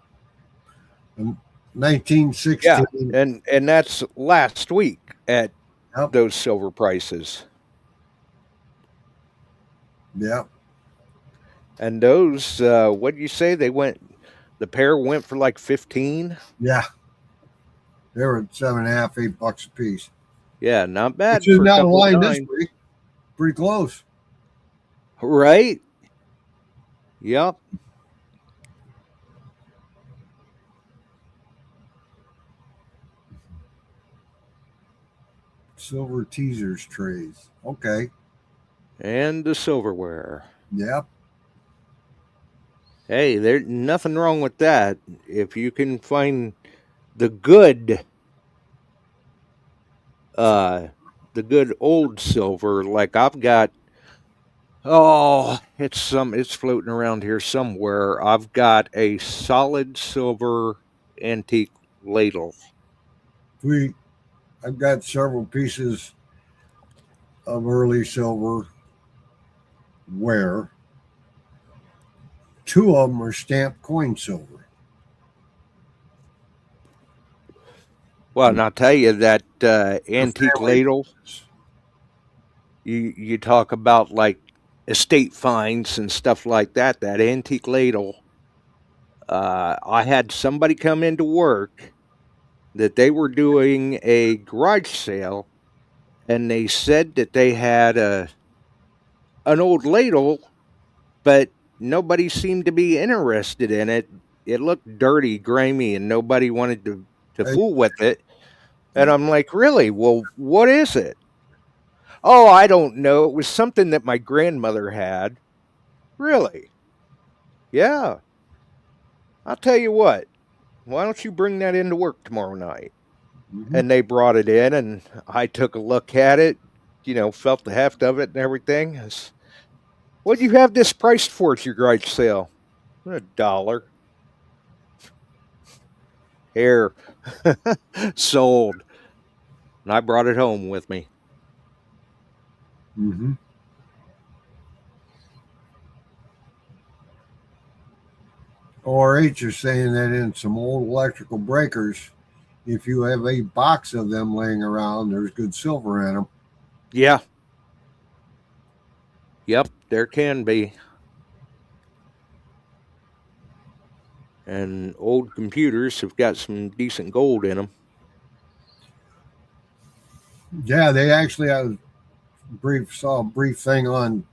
Speaker 7: 1916.
Speaker 6: Yeah, and that's last week at those silver prices.
Speaker 7: Yeah.
Speaker 6: And those, what did you say? The pair went for like 15?
Speaker 7: Yeah. They were at $7.5, $8 a piece.
Speaker 6: Yeah, not bad.
Speaker 7: Which is not a line this week. Pretty close.
Speaker 6: Right? Yep.
Speaker 7: Silver teasers trays. Okay.
Speaker 6: And the silverware.
Speaker 7: Yep.
Speaker 6: Hey, there's nothing wrong with that. If you can find the good old silver, like I've got, it's floating around here somewhere. I've got a solid silver antique ladle.
Speaker 7: I've got several pieces of early silver ware. 2 of them are stamped coin silver.
Speaker 6: Well, and I'll tell you that antique ladle, you talk about like estate finds and stuff like that. That antique ladle, I had somebody come into work that they were doing a garage sale, and they said that they had an old ladle, but nobody seemed to be interested in it. It looked dirty, grimy, and nobody wanted to fool with it. And I'm like, really? Well, what is it? Oh, I don't know. It was something that my grandmother had. Really? Yeah. I'll tell you what. Why don't you bring that into work tomorrow night? Mm-hmm. And they brought it in, and I took a look at it, felt the heft of it and everything. What do you have this priced for at your garage sale? $1. Here. Sold. And I brought it home with me.
Speaker 7: Mm-hmm. ORH is saying that in some old electrical breakers, if you have a box of them laying around, there's good silver in them.
Speaker 6: Yeah. Yep, there can be. And old computers have got some decent gold in them.
Speaker 7: Yeah, they actually saw a brief thing on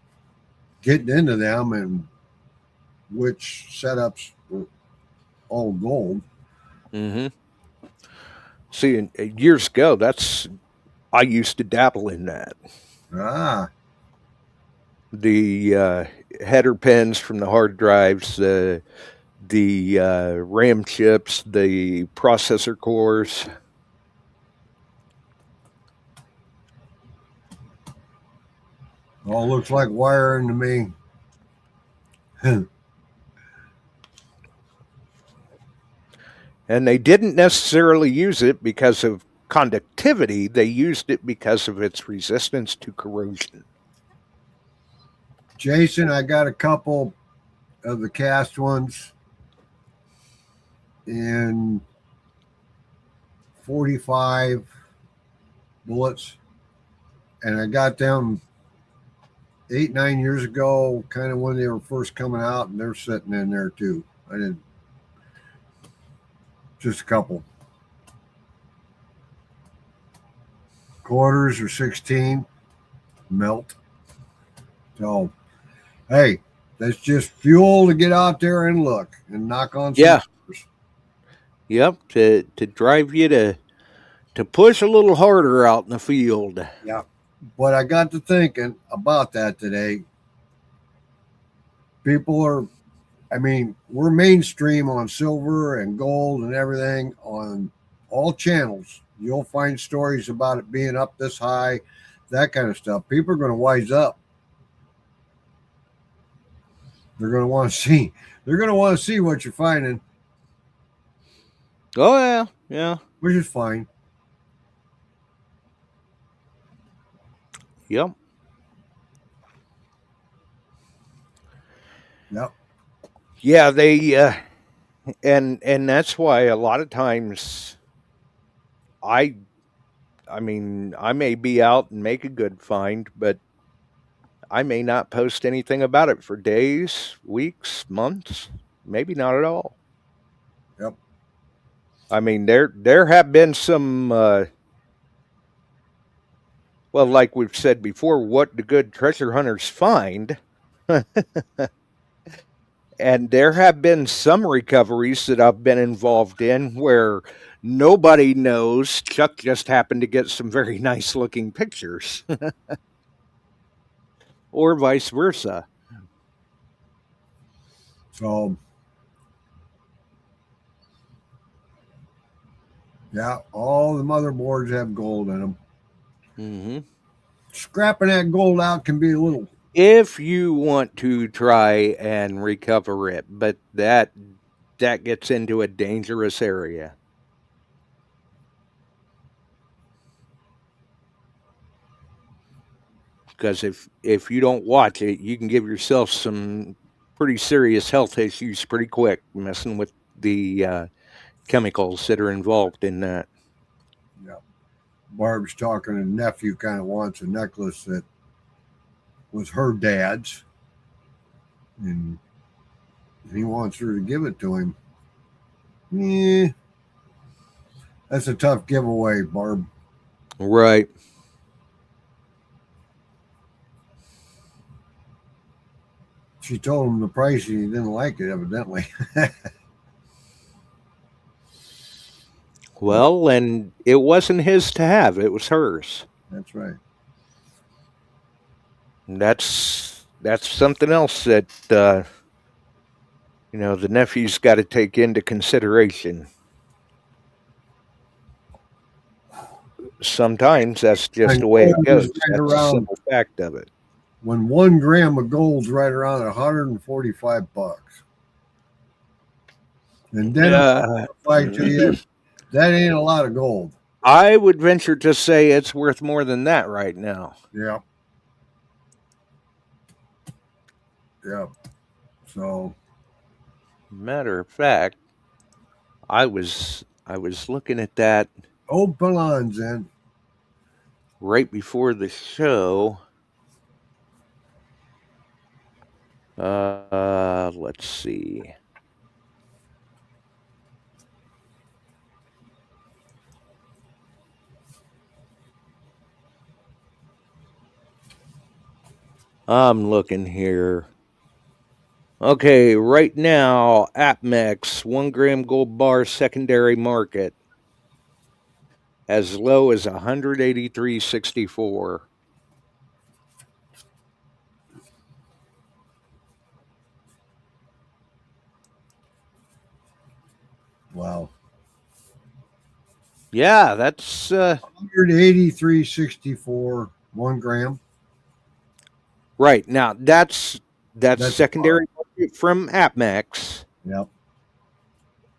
Speaker 7: getting into them and which setups were all gold.
Speaker 6: Mm-hmm. See, years ago, I used to dabble in that.
Speaker 7: Ah,
Speaker 6: The header pins from the hard drives, the RAM chips, the processor cores.
Speaker 7: all looks like wiring to me.
Speaker 6: And they didn't necessarily use it because of conductivity. They used it because of its resistance to corrosion.
Speaker 7: Jason, I got a couple of the cast ones in 45 bullets, and I got them 8-9 years ago, kind of when they were first coming out, and they're sitting in there too. I did just a couple. Quarters or 16 melt. So, hey, that's just fuel to get out there and look and knock on some doors.
Speaker 6: Yep, to drive you to push a little harder out in the field.
Speaker 7: Yeah. But I got to thinking about that today. We're mainstream on silver and gold and everything on all channels. You'll find stories about it being up this high, that kind of stuff. People are going to wise up. They're going to want to see. They're going to want to see what you're finding.
Speaker 6: Oh, yeah. Yeah.
Speaker 7: Which is fine.
Speaker 6: Yep.
Speaker 7: Yep.
Speaker 6: Yeah, they and that's why a lot of times I may be out and make a good find, but I may not post anything about it for days, weeks, months, maybe not at all.
Speaker 7: Yep.
Speaker 6: I mean, there have been some well, like we've said before, what the good treasure hunters find. And there have been some recoveries that I've been involved in where nobody knows. Chuck just happened to get some very nice looking pictures. Or vice versa.
Speaker 7: So, yeah, all the motherboards have gold in them.
Speaker 6: Mm-hmm.
Speaker 7: Scrapping that gold out can be a little.
Speaker 6: If you want to try and recover it, but that gets into a dangerous area. Because if you don't watch it, you can give yourself some pretty serious health issues pretty quick, messing with the chemicals that are involved in that.
Speaker 7: Yeah. Barb's talking, and nephew kind of wants a necklace that was her dad's, and he wants her to give it to him. Yeah, that's a tough giveaway, Barb.
Speaker 6: Right.
Speaker 7: She told him the price, and he didn't like it, evidently.
Speaker 6: Well, and it wasn't his to have; it was hers.
Speaker 7: That's right.
Speaker 6: And that's something else that the nephew's got to take into consideration. Sometimes that's just the way it goes. That's the simple fact of it.
Speaker 7: When 1 gram of gold's right around $145, and then fight to you That ain't a lot of gold.
Speaker 6: I would venture to say it's worth more than that right now.
Speaker 7: Yeah. Yeah. So,
Speaker 6: matter of fact, I was looking at that
Speaker 7: old Pelons then.
Speaker 6: right before the show. Let's see. I'm looking here. Okay, right now, AppMex 1 gram gold bar secondary market as low as 183.64.
Speaker 7: Wow.
Speaker 6: Yeah, that's
Speaker 7: 183.64, 1 gram.
Speaker 6: right. Now that's
Speaker 7: That's
Speaker 6: secondary market from AppMex.
Speaker 7: Yep.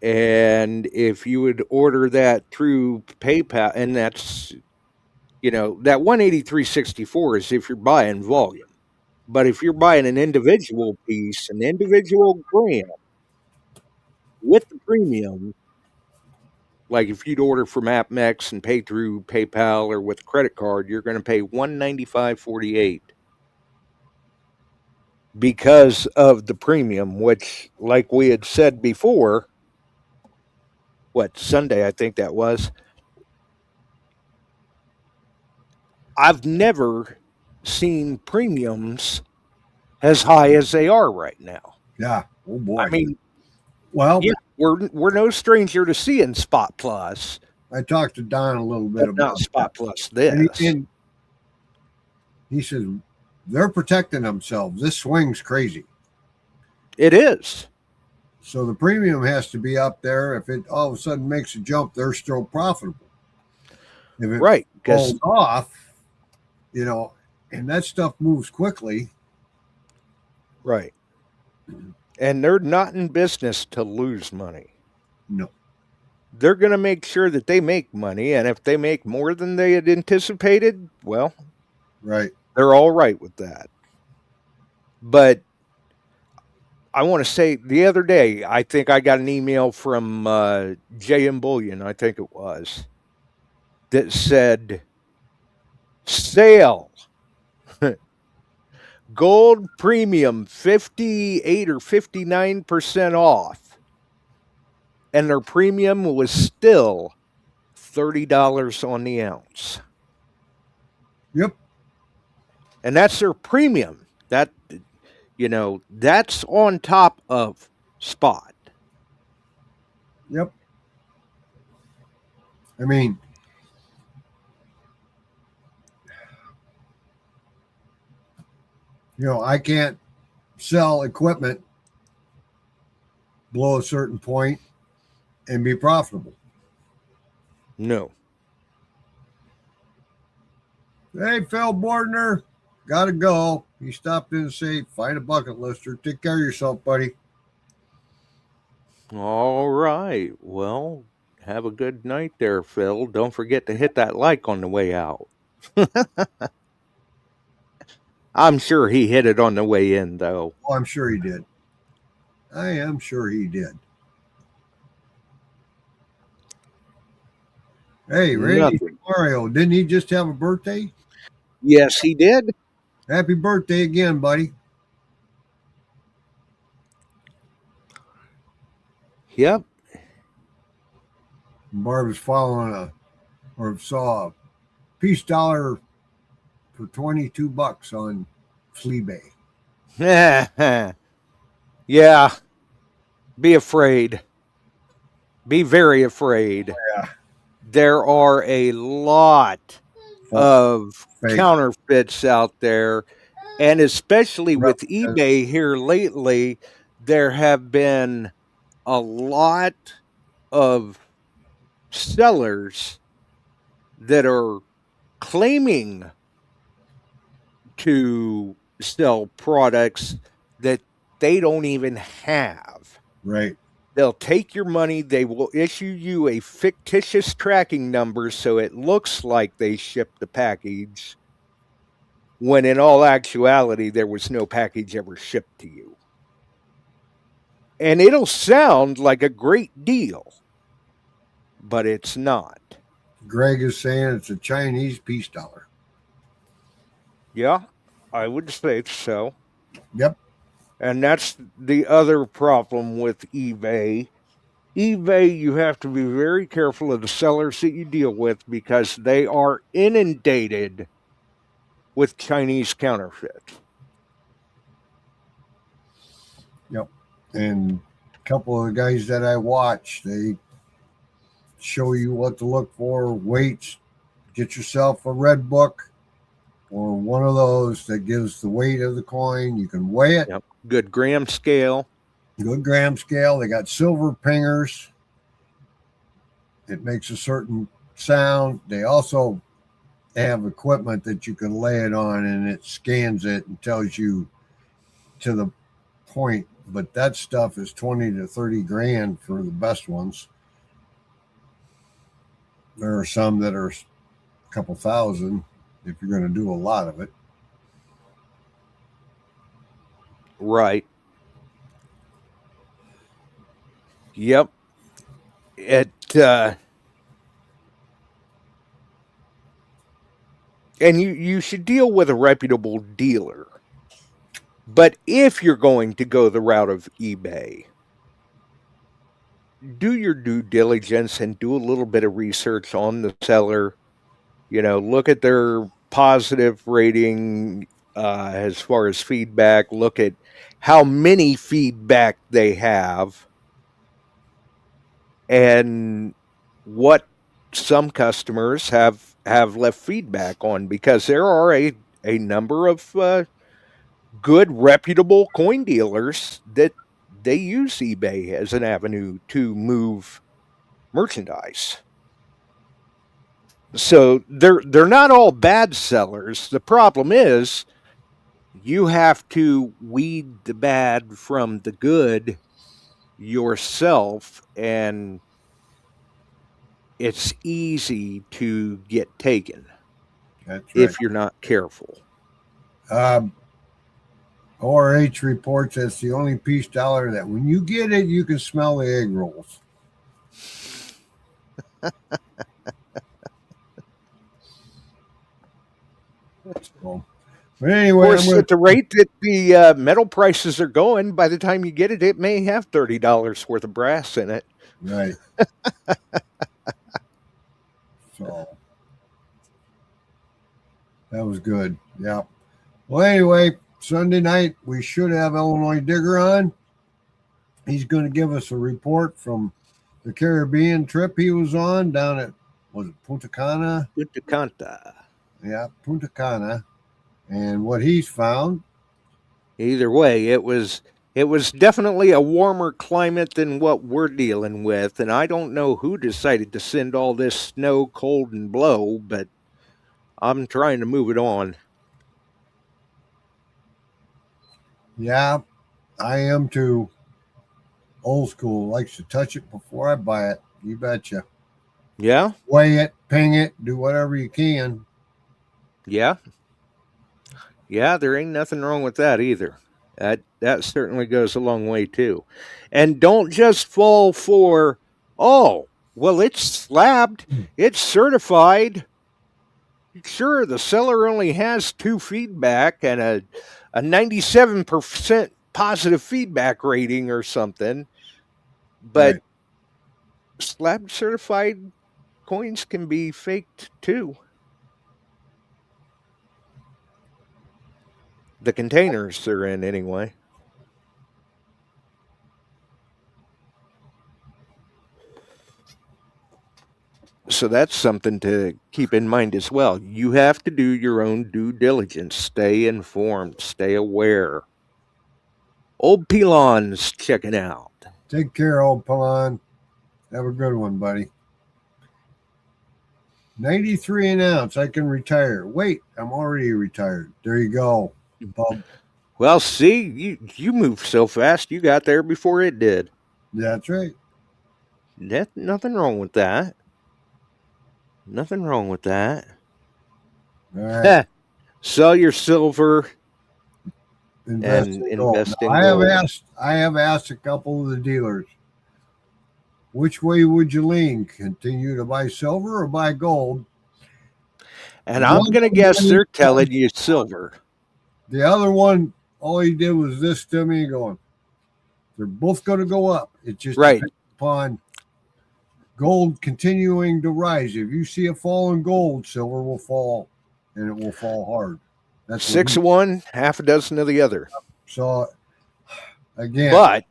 Speaker 6: And if you would order that through PayPal, and that's, that 183.64 is if you're buying volume. But if you're buying an individual piece, an individual gram with the premium, like if you'd order from AppMex and pay through PayPal or with a credit card, you're going to pay $195.48 because of the premium, which, like we had said before, Sunday, I think that was, I've never seen premiums as high as they are right now.
Speaker 7: Yeah. Oh boy.
Speaker 6: I mean,
Speaker 7: well,
Speaker 6: yeah, we're no stranger to seeing Spot Plus.
Speaker 7: I talked to Don a little bit about
Speaker 6: not Spot
Speaker 7: that.
Speaker 6: Plus this.
Speaker 7: And he says they're protecting themselves. This swing's crazy.
Speaker 6: It is.
Speaker 7: So the premium has to be up there. If it all of a sudden makes a jump, they're still profitable. If it falls off, and that stuff moves quickly.
Speaker 6: Right. And they're not in business to lose money.
Speaker 7: No.
Speaker 6: They're going to make sure that they make money. And if they make more than they had anticipated, well,
Speaker 7: right.
Speaker 6: They're all right with that. But I want to say the other day, I think I got an email from J.M. Bullion, I think it was, that said, sale. Gold premium 58 or 59% off. And their premium was still $30 on the ounce.
Speaker 7: Yep.
Speaker 6: And that's their premium. That's on top of spot.
Speaker 7: Yep. I mean, I can't sell equipment below a certain point and be profitable.
Speaker 6: No.
Speaker 7: Hey, Phil Bordner, gotta go. He stopped in to say, find a bucket lister. Take care of yourself, buddy.
Speaker 6: All right. Well, have a good night there, Phil. Don't forget to hit that like on the way out. I'm sure he hit it on the way in, though.
Speaker 7: Oh, I'm sure he did. I am sure he did. Hey, Randy Mario, didn't he just have a birthday?
Speaker 6: Yes, he did.
Speaker 7: Happy birthday again, buddy.
Speaker 6: Yep.
Speaker 7: Barb was following saw a peace dollar for $22 on Fleabay.
Speaker 6: Yeah. Be afraid. Be very afraid.
Speaker 7: Yeah.
Speaker 6: There are a lot of counterfeits out there, and especially with eBay here lately, there have been a lot of sellers that are claiming to sell products that they don't even have.
Speaker 7: Right.
Speaker 6: They'll take your money. They will issue you a fictitious tracking number so it looks like they shipped the package, when in all actuality, there was no package ever shipped to you. And it'll sound like a great deal, but it's not.
Speaker 7: Greg is saying it's a Chinese peace dollar.
Speaker 6: Yeah, I would say so.
Speaker 7: Yep.
Speaker 6: And that's the other problem with eBay. eBay, you have to be very careful of the sellers that you deal with because they are inundated with Chinese counterfeit.
Speaker 7: Yep. And a couple of the guys that I watch, they show you what to look for, weights. Get yourself a red book or one of those that gives the weight of the coin. You can weigh it.
Speaker 6: Yep. Good gram scale.
Speaker 7: Good gram scale. They got silver pingers. It makes a certain sound. They also have equipment that you can lay it on and it scans it and tells you to the point. But that stuff is 20 to 30 grand for the best ones. There are some that are a couple thousand if you're going to do a lot of it.
Speaker 6: Right. Yep. And you should deal with a reputable dealer. But if you're going to go the route of eBay, do your due diligence and do a little bit of research on the seller. Look at their positive rating as far as feedback. Look at how many feedback they have and what some customers have left feedback on, because there are a number of good, reputable coin dealers that they use eBay as an avenue to move merchandise. So they're not all bad sellers. The problem is you have to weed the bad from the good yourself, and it's easy to get taken.
Speaker 7: That's right.
Speaker 6: If you're not careful.
Speaker 7: ORH reports that's the only peace dollar that when you get it, you can smell the egg rolls. So, but anyway,
Speaker 6: of course, at the rate that the metal prices are going, by the time you get it, it may have $30 worth of brass in it.
Speaker 7: Right. So that was good. Yeah. Well, anyway, Sunday night we should have Illinois Digger on. He's going to give us a report from the Caribbean trip he was on down at, was it Punta Cana?
Speaker 6: Punta Cana.
Speaker 7: Yeah, Punta Cana, and what he's found.
Speaker 6: Either way, it was definitely a warmer climate than what we're dealing with, and I don't know who decided to send all this snow, cold, and blow, but I'm trying to move it on.
Speaker 7: Yeah, I am too. Old school, likes to touch it before I buy it. You betcha.
Speaker 6: Yeah?
Speaker 7: Weigh it, ping it, do whatever you can.
Speaker 6: Yeah. Yeah, there ain't nothing wrong with that either. That certainly goes a long way too. And don't just fall for, oh, well, it's slabbed, it's certified. Sure, the seller only has 2 feedback and a 97% positive feedback rating or something. But
Speaker 7: Right.
Speaker 6: slab certified coins can be faked too. The containers they're in anyway. So that's something to keep in mind as well. You have to do your own due diligence. Stay informed. Stay aware. Old Pelon's checking out.
Speaker 7: Take care, old Pelon. Have a good one, buddy. 93 an ounce. I can retire. Wait, I'm already retired. There you go, Bob.
Speaker 6: Well, see, you moved so fast. You got there before it did.
Speaker 7: That's right.
Speaker 6: Nothing wrong with that. Nothing wrong with that.
Speaker 7: All right.
Speaker 6: Sell your silver
Speaker 7: Invest
Speaker 6: and
Speaker 7: in gold.
Speaker 6: invest
Speaker 7: Now,
Speaker 6: in gold.
Speaker 7: I have asked a couple of the dealers, which way would you lean? Continue to buy silver or buy gold?
Speaker 6: And I'm going to guess they're telling you silver.
Speaker 7: The other one, all he did was this to me, going, they're both going to go up. It just
Speaker 6: Right.
Speaker 7: depends upon gold continuing to rise. If you see a fall in gold, silver will fall, and it will fall hard. That's
Speaker 6: 6 of one, half a dozen of the other.
Speaker 7: So, again,
Speaker 6: But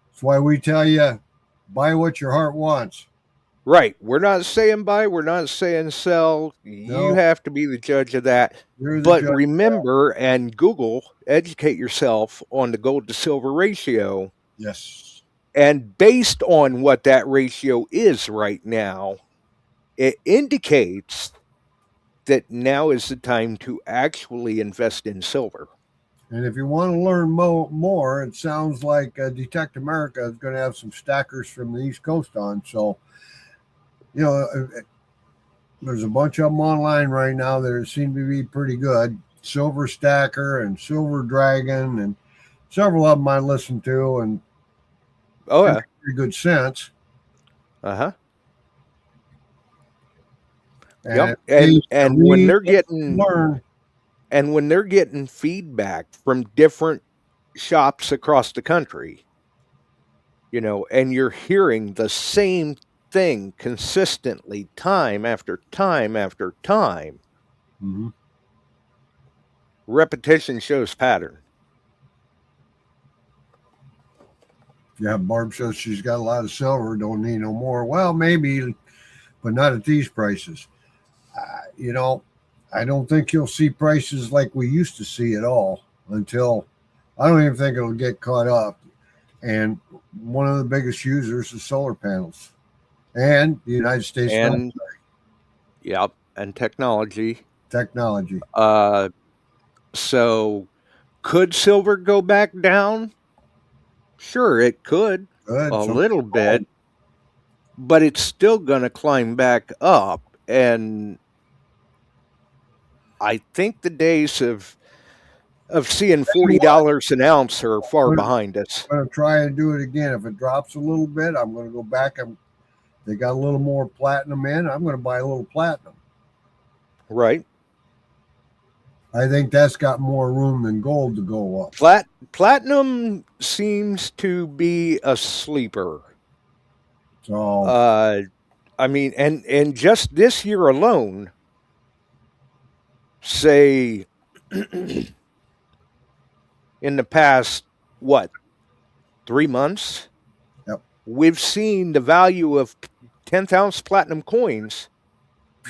Speaker 7: that's why we tell you, buy what your heart wants.
Speaker 6: right, we're not saying buy, we're not saying sell.
Speaker 7: No.
Speaker 6: You have to be the judge of that.
Speaker 7: You're the
Speaker 6: But
Speaker 7: judge.
Speaker 6: remember and Google, educate yourself on the gold to silver ratio.
Speaker 7: Yes.
Speaker 6: And based on what that ratio is right now, it indicates that now is the time to actually invest in silver.
Speaker 7: And if you want to learn more, it sounds like Detect America is going to have some stackers from the East Coast on. So, you know, there's a bunch of them online right now that seem to be pretty good. Silver Stacker and Silver Dragon, and several of them I listen to, and
Speaker 6: Oh yeah,
Speaker 7: pretty good sense.
Speaker 6: uh-huh.
Speaker 7: And
Speaker 6: Yep. And when they're
Speaker 7: learn.
Speaker 6: when they're getting feedback from different shops across the country, you know, and you're hearing the same thing consistently time after time after time,
Speaker 7: Mm-hmm.
Speaker 6: repetition shows pattern.
Speaker 7: Yeah, Barb says she's got a lot of silver, don't need no more. Well, maybe, but not at these prices. You know, I don't think you'll see prices like we used to see at all until, I don't even think it'll get caught up. And one of the biggest users is solar panels and the United States
Speaker 6: And yep, and technology.
Speaker 7: technology.
Speaker 6: So could silver go back down? Sure, it could.
Speaker 7: Good.
Speaker 6: A little bit, but it's still going to climb back up. And I think the days of seeing $40 an ounce are far behind us.
Speaker 7: I'm going to try and do it again. If it drops a little bit, I'm going to go back. They got a little more platinum in. I'm going to buy a little platinum.
Speaker 6: Right.
Speaker 7: I think that's got more room than gold to go up.
Speaker 6: Platinum seems to be a sleeper.
Speaker 7: So
Speaker 6: I mean, and just this year alone, say in the past, 3 months?
Speaker 7: Yep.
Speaker 6: We've seen the value of 10th-ounce platinum coins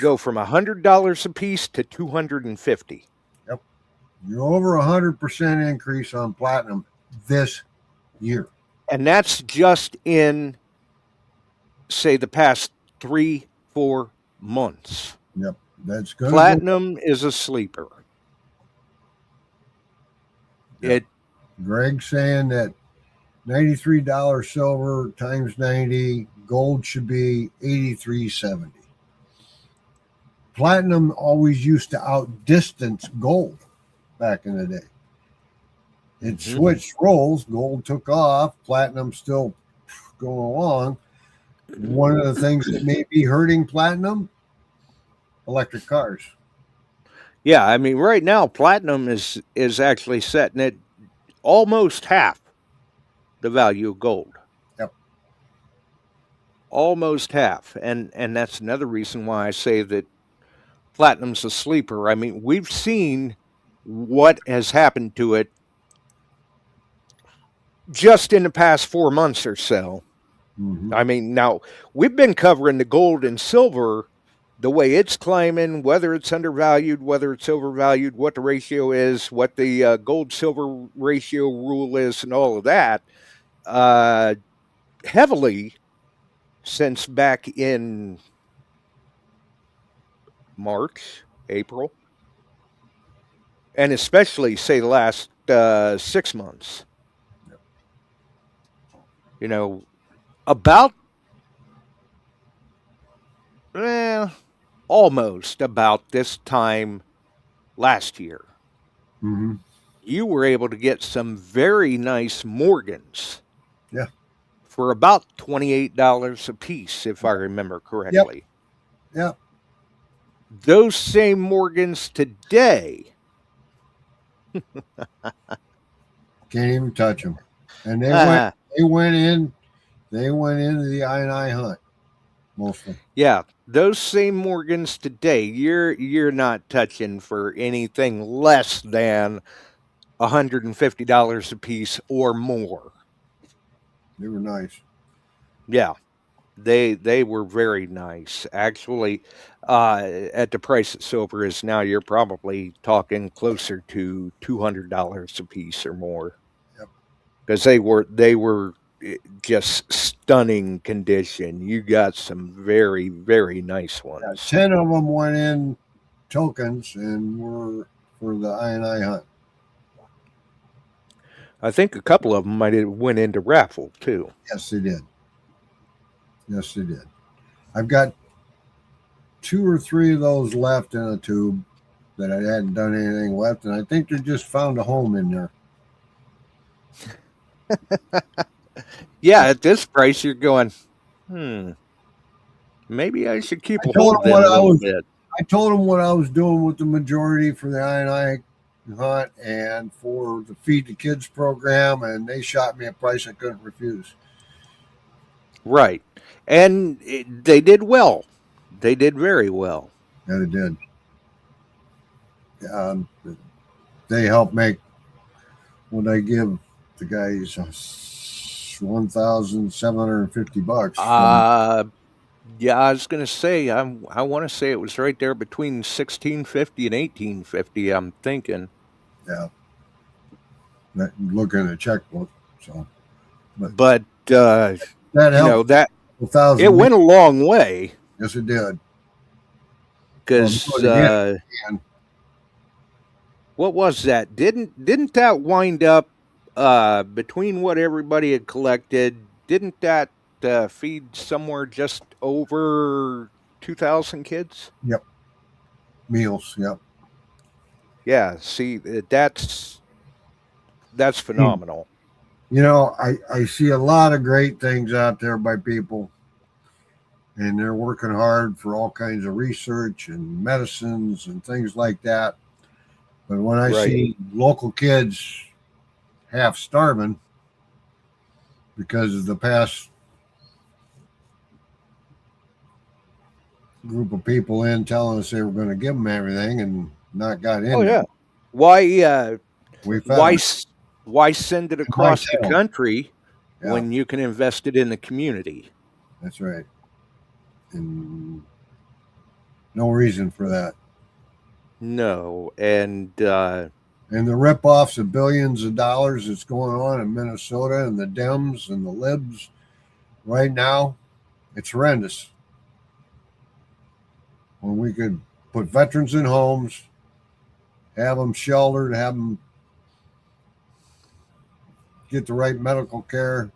Speaker 6: go from $100 a piece to $250.
Speaker 7: Yep. You're over 100% increase on platinum this year.
Speaker 6: And that's just in, say, the past 3-4 months.
Speaker 7: Yep. That's good.
Speaker 6: Platinum is a sleeper.
Speaker 7: Yep. Greg's saying that $93 silver times 90, gold should be $83.70. Platinum always used to outdistance gold back in the day. It switched roles. Gold took off. Platinum still going along. One of the things that may be hurting platinum, electric cars.
Speaker 6: Yeah, I mean, right now platinum is actually setting at almost half the value of gold.
Speaker 7: Yep.
Speaker 6: Almost half, and that's another reason why I say that platinum's a sleeper. I mean, we've seen what has happened to it just in the past 4 months or so.
Speaker 7: Mm-hmm.
Speaker 6: I mean, now we've been covering the gold and silver, the way it's climbing, whether it's undervalued, whether it's overvalued, what the ratio is, what the gold-silver ratio rule is, and all of that, heavily since back in March, April, and especially, say, the last 6 months. You know, about almost about this time last year,
Speaker 7: Mm-hmm.
Speaker 6: you were able to get some very nice Morgans.
Speaker 7: Yeah.
Speaker 6: For about $28 a piece, if I remember correctly.
Speaker 7: Yep.
Speaker 6: Those same Morgans today.
Speaker 7: Can't even touch them. And they went into the I&I hunt mostly.
Speaker 6: Yeah, those same Morgans today, you're not touching for anything less than $150 a piece or more.
Speaker 7: They were nice.
Speaker 6: Yeah, they were very nice. Actually, at the price that silver is now, you're probably talking closer to $200 a piece or more.
Speaker 7: Yep.
Speaker 6: Because they were just stunning condition. You got some very, very nice ones.
Speaker 7: 10 of them went in tokens and were for the I&I hunt.
Speaker 6: I think a couple of them might have went into raffle too.
Speaker 7: Yes, they did. Yes, they did. I've got 2 or 3 of those left in a tube that I hadn't done anything left, and I think they just found a home in there.
Speaker 6: Yeah, at this price, you're going, maybe I should keep a hold of them a little bit.
Speaker 7: I told them what I was doing with the majority for the I&I hunt and for the Feed the Kids program, and they shot me a price I couldn't refuse.
Speaker 6: Right. And they did well. They did very well.
Speaker 7: Yeah, they did. They helped make what I give the guys $1,750.
Speaker 6: Yeah, I was gonna say I want to say it was right there between $1,650 and $1,850. I'm thinking.
Speaker 7: Yeah. Looking at a checkbook. So,
Speaker 6: but
Speaker 7: that helped.
Speaker 6: It went a long way.
Speaker 7: Yes, it did.
Speaker 6: Because what was that? Didn't that wind up between what everybody had collected? Didn't that feed somewhere just over 2,000 kids?
Speaker 7: Yep. Meals. Yep.
Speaker 6: Yeah. See, that's phenomenal.
Speaker 7: You know, I see a lot of great things out there by people, and they're working hard for all kinds of research and medicines and things like that. But when I see local kids half starving because of the past group of people in telling us they were going to give them everything and not got in.
Speaker 6: Oh yeah. Why send it across the country when you can invest it in the community?
Speaker 7: That's right. And no reason for that.
Speaker 6: No, and
Speaker 7: the rip-offs of billions of dollars that's going on in Minnesota and the Dems and the Libs right now, it's horrendous. When we could put veterans in homes, have them sheltered, have them get the right medical care,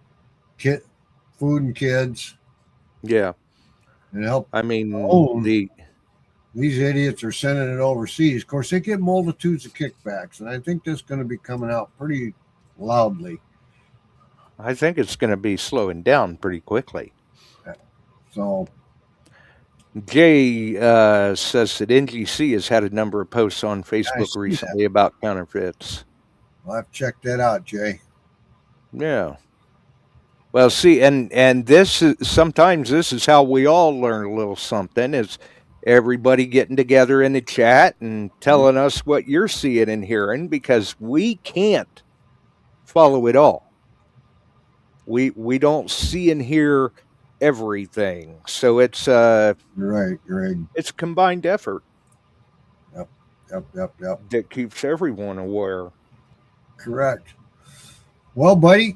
Speaker 7: food and kids.
Speaker 6: Yeah.
Speaker 7: And help.
Speaker 6: I mean,
Speaker 7: these idiots are sending it overseas. Of course, they get multitudes of kickbacks, and I think that's going to be coming out pretty loudly.
Speaker 6: I think it's going to be slowing down pretty quickly.
Speaker 7: So,
Speaker 6: Jay says that NGC has had a number of posts on Facebook recently about counterfeits.
Speaker 7: I'll have to check that out, Jay.
Speaker 6: Yeah. Well, see, and sometimes this is how we all learn a little something, is everybody getting together in the chat and telling us what you're seeing and hearing, because we can't follow it all. We don't see and hear everything. So it's
Speaker 7: you're right, Greg.
Speaker 6: It's a combined effort.
Speaker 7: Yep.
Speaker 6: That keeps everyone aware.
Speaker 7: Correct. Well, buddy,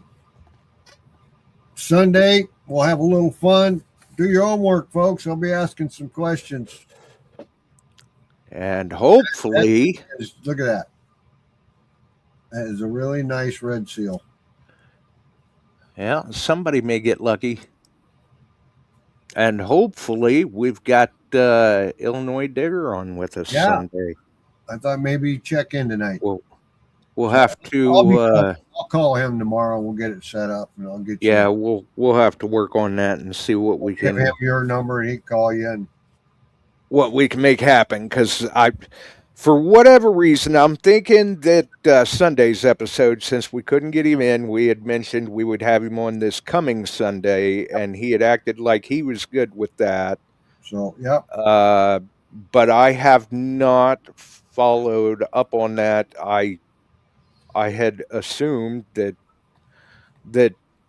Speaker 7: Sunday we'll have a little fun. Do your homework, folks. I'll be asking some questions.
Speaker 6: And hopefully...
Speaker 7: Look at that. That is a really nice red seal.
Speaker 6: Yeah, somebody may get lucky. And hopefully we've got Illinois Digger on with us
Speaker 7: Yeah.
Speaker 6: Sunday.
Speaker 7: I thought maybe check in tonight.
Speaker 6: We'll have to.
Speaker 7: I'll call him tomorrow. We'll get it set up, and I'll get you.
Speaker 6: Yeah, we'll have to work on that and see what we can.
Speaker 7: Give him your number, and he can call you, and
Speaker 6: what we can make happen. Because for whatever reason, I'm thinking that Sunday's episode, since we couldn't get him in, we had mentioned we would have him on this coming Sunday, and he had acted like he was good with that.
Speaker 7: So, yeah.
Speaker 6: But I have not followed up on that. I had assumed that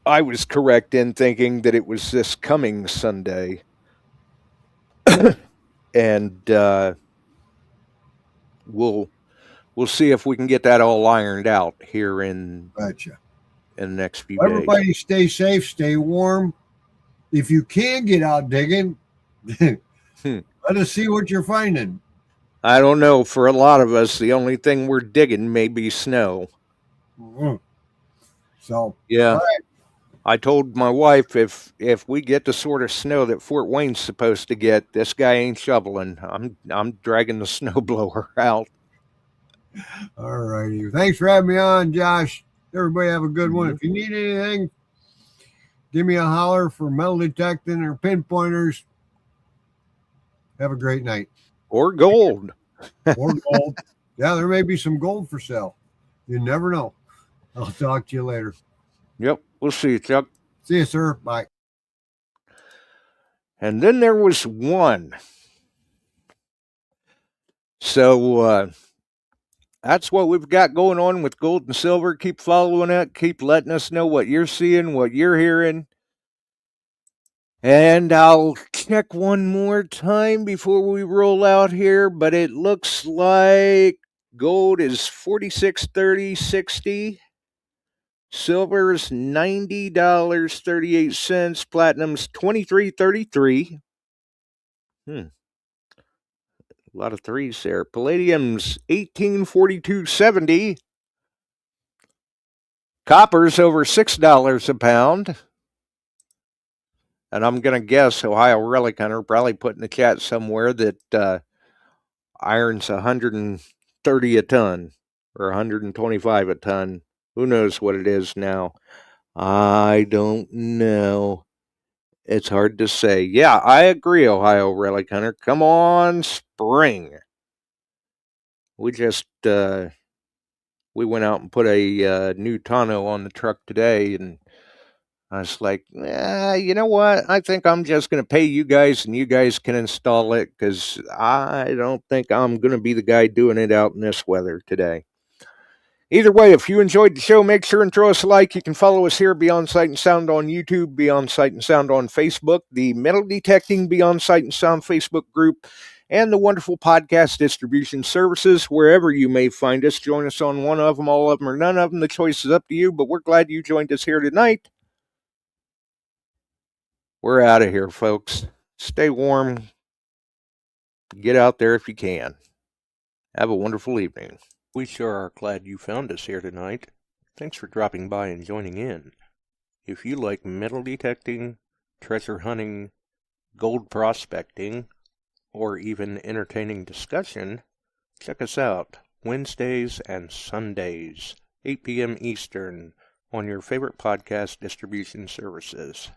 Speaker 6: I was correct in thinking that it was this coming Sunday. And we'll see if we can get that all ironed out here in
Speaker 7: Gotcha.
Speaker 6: in the next few
Speaker 7: Well,
Speaker 6: days.
Speaker 7: everybody stay safe, stay warm. If you can get out digging, let us see what you're finding.
Speaker 6: I don't know. For a lot of us, the only thing we're digging may be snow.
Speaker 7: Mm-hmm. So,
Speaker 6: yeah.
Speaker 7: Right.
Speaker 6: I told my wife if we get the sort of snow that Fort Wayne's supposed to get, this guy ain't shoveling. I'm dragging the snowblower out.
Speaker 7: All righty. Thanks for having me on, Josh. Everybody have a good one. If you need anything, give me a holler for metal detecting or pinpointers. Have a great night.
Speaker 6: Or gold.
Speaker 7: Or gold. Yeah, there may be some gold for sale. You never know. I'll talk to you later.
Speaker 6: Yep. We'll see you, Chuck.
Speaker 7: See you, sir. Bye.
Speaker 6: And then there was one. So that's what we've got going on with gold and silver. Keep following it. Keep letting us know what you're seeing, what you're hearing. And I'll check one more time before we roll out here, but it looks like gold is $46.30.60. Silver's $90.38. Platinum's $23.33. A lot of threes there. Palladium's $18.42.70. Copper's over $6 a pound. And I'm going to guess Ohio Relic Hunter probably put in the chat somewhere that iron's 130 a ton or 125 a ton. Who knows what it is now? I don't know. It's hard to say. Yeah, I agree, Ohio Relic Hunter. Come on, spring. We just we went out and put a new tonneau on the truck today, and I was like, you know what? I think I'm just going to pay you guys, and you guys can install it, because I don't think I'm going to be the guy doing it out in this weather today. Either way, if you enjoyed the show, make sure and throw us a like. You can follow us here, Beyond Sight and Sound on YouTube, Beyond Sight and Sound on Facebook, the Metal Detecting Beyond Sight and Sound Facebook group, and the wonderful podcast distribution services. Wherever you may find us, join us on one of them, all of them, or none of them. The choice is up to you, but we're glad you joined us here tonight. We're out of here, folks. Stay warm. Get out there if you can. Have a wonderful evening. We sure are glad you found us here tonight. Thanks for dropping by and joining in. If you like metal detecting, treasure hunting, gold prospecting, or even entertaining discussion, check us out Wednesdays and Sundays, 8 p.m. Eastern, on your favorite podcast distribution services.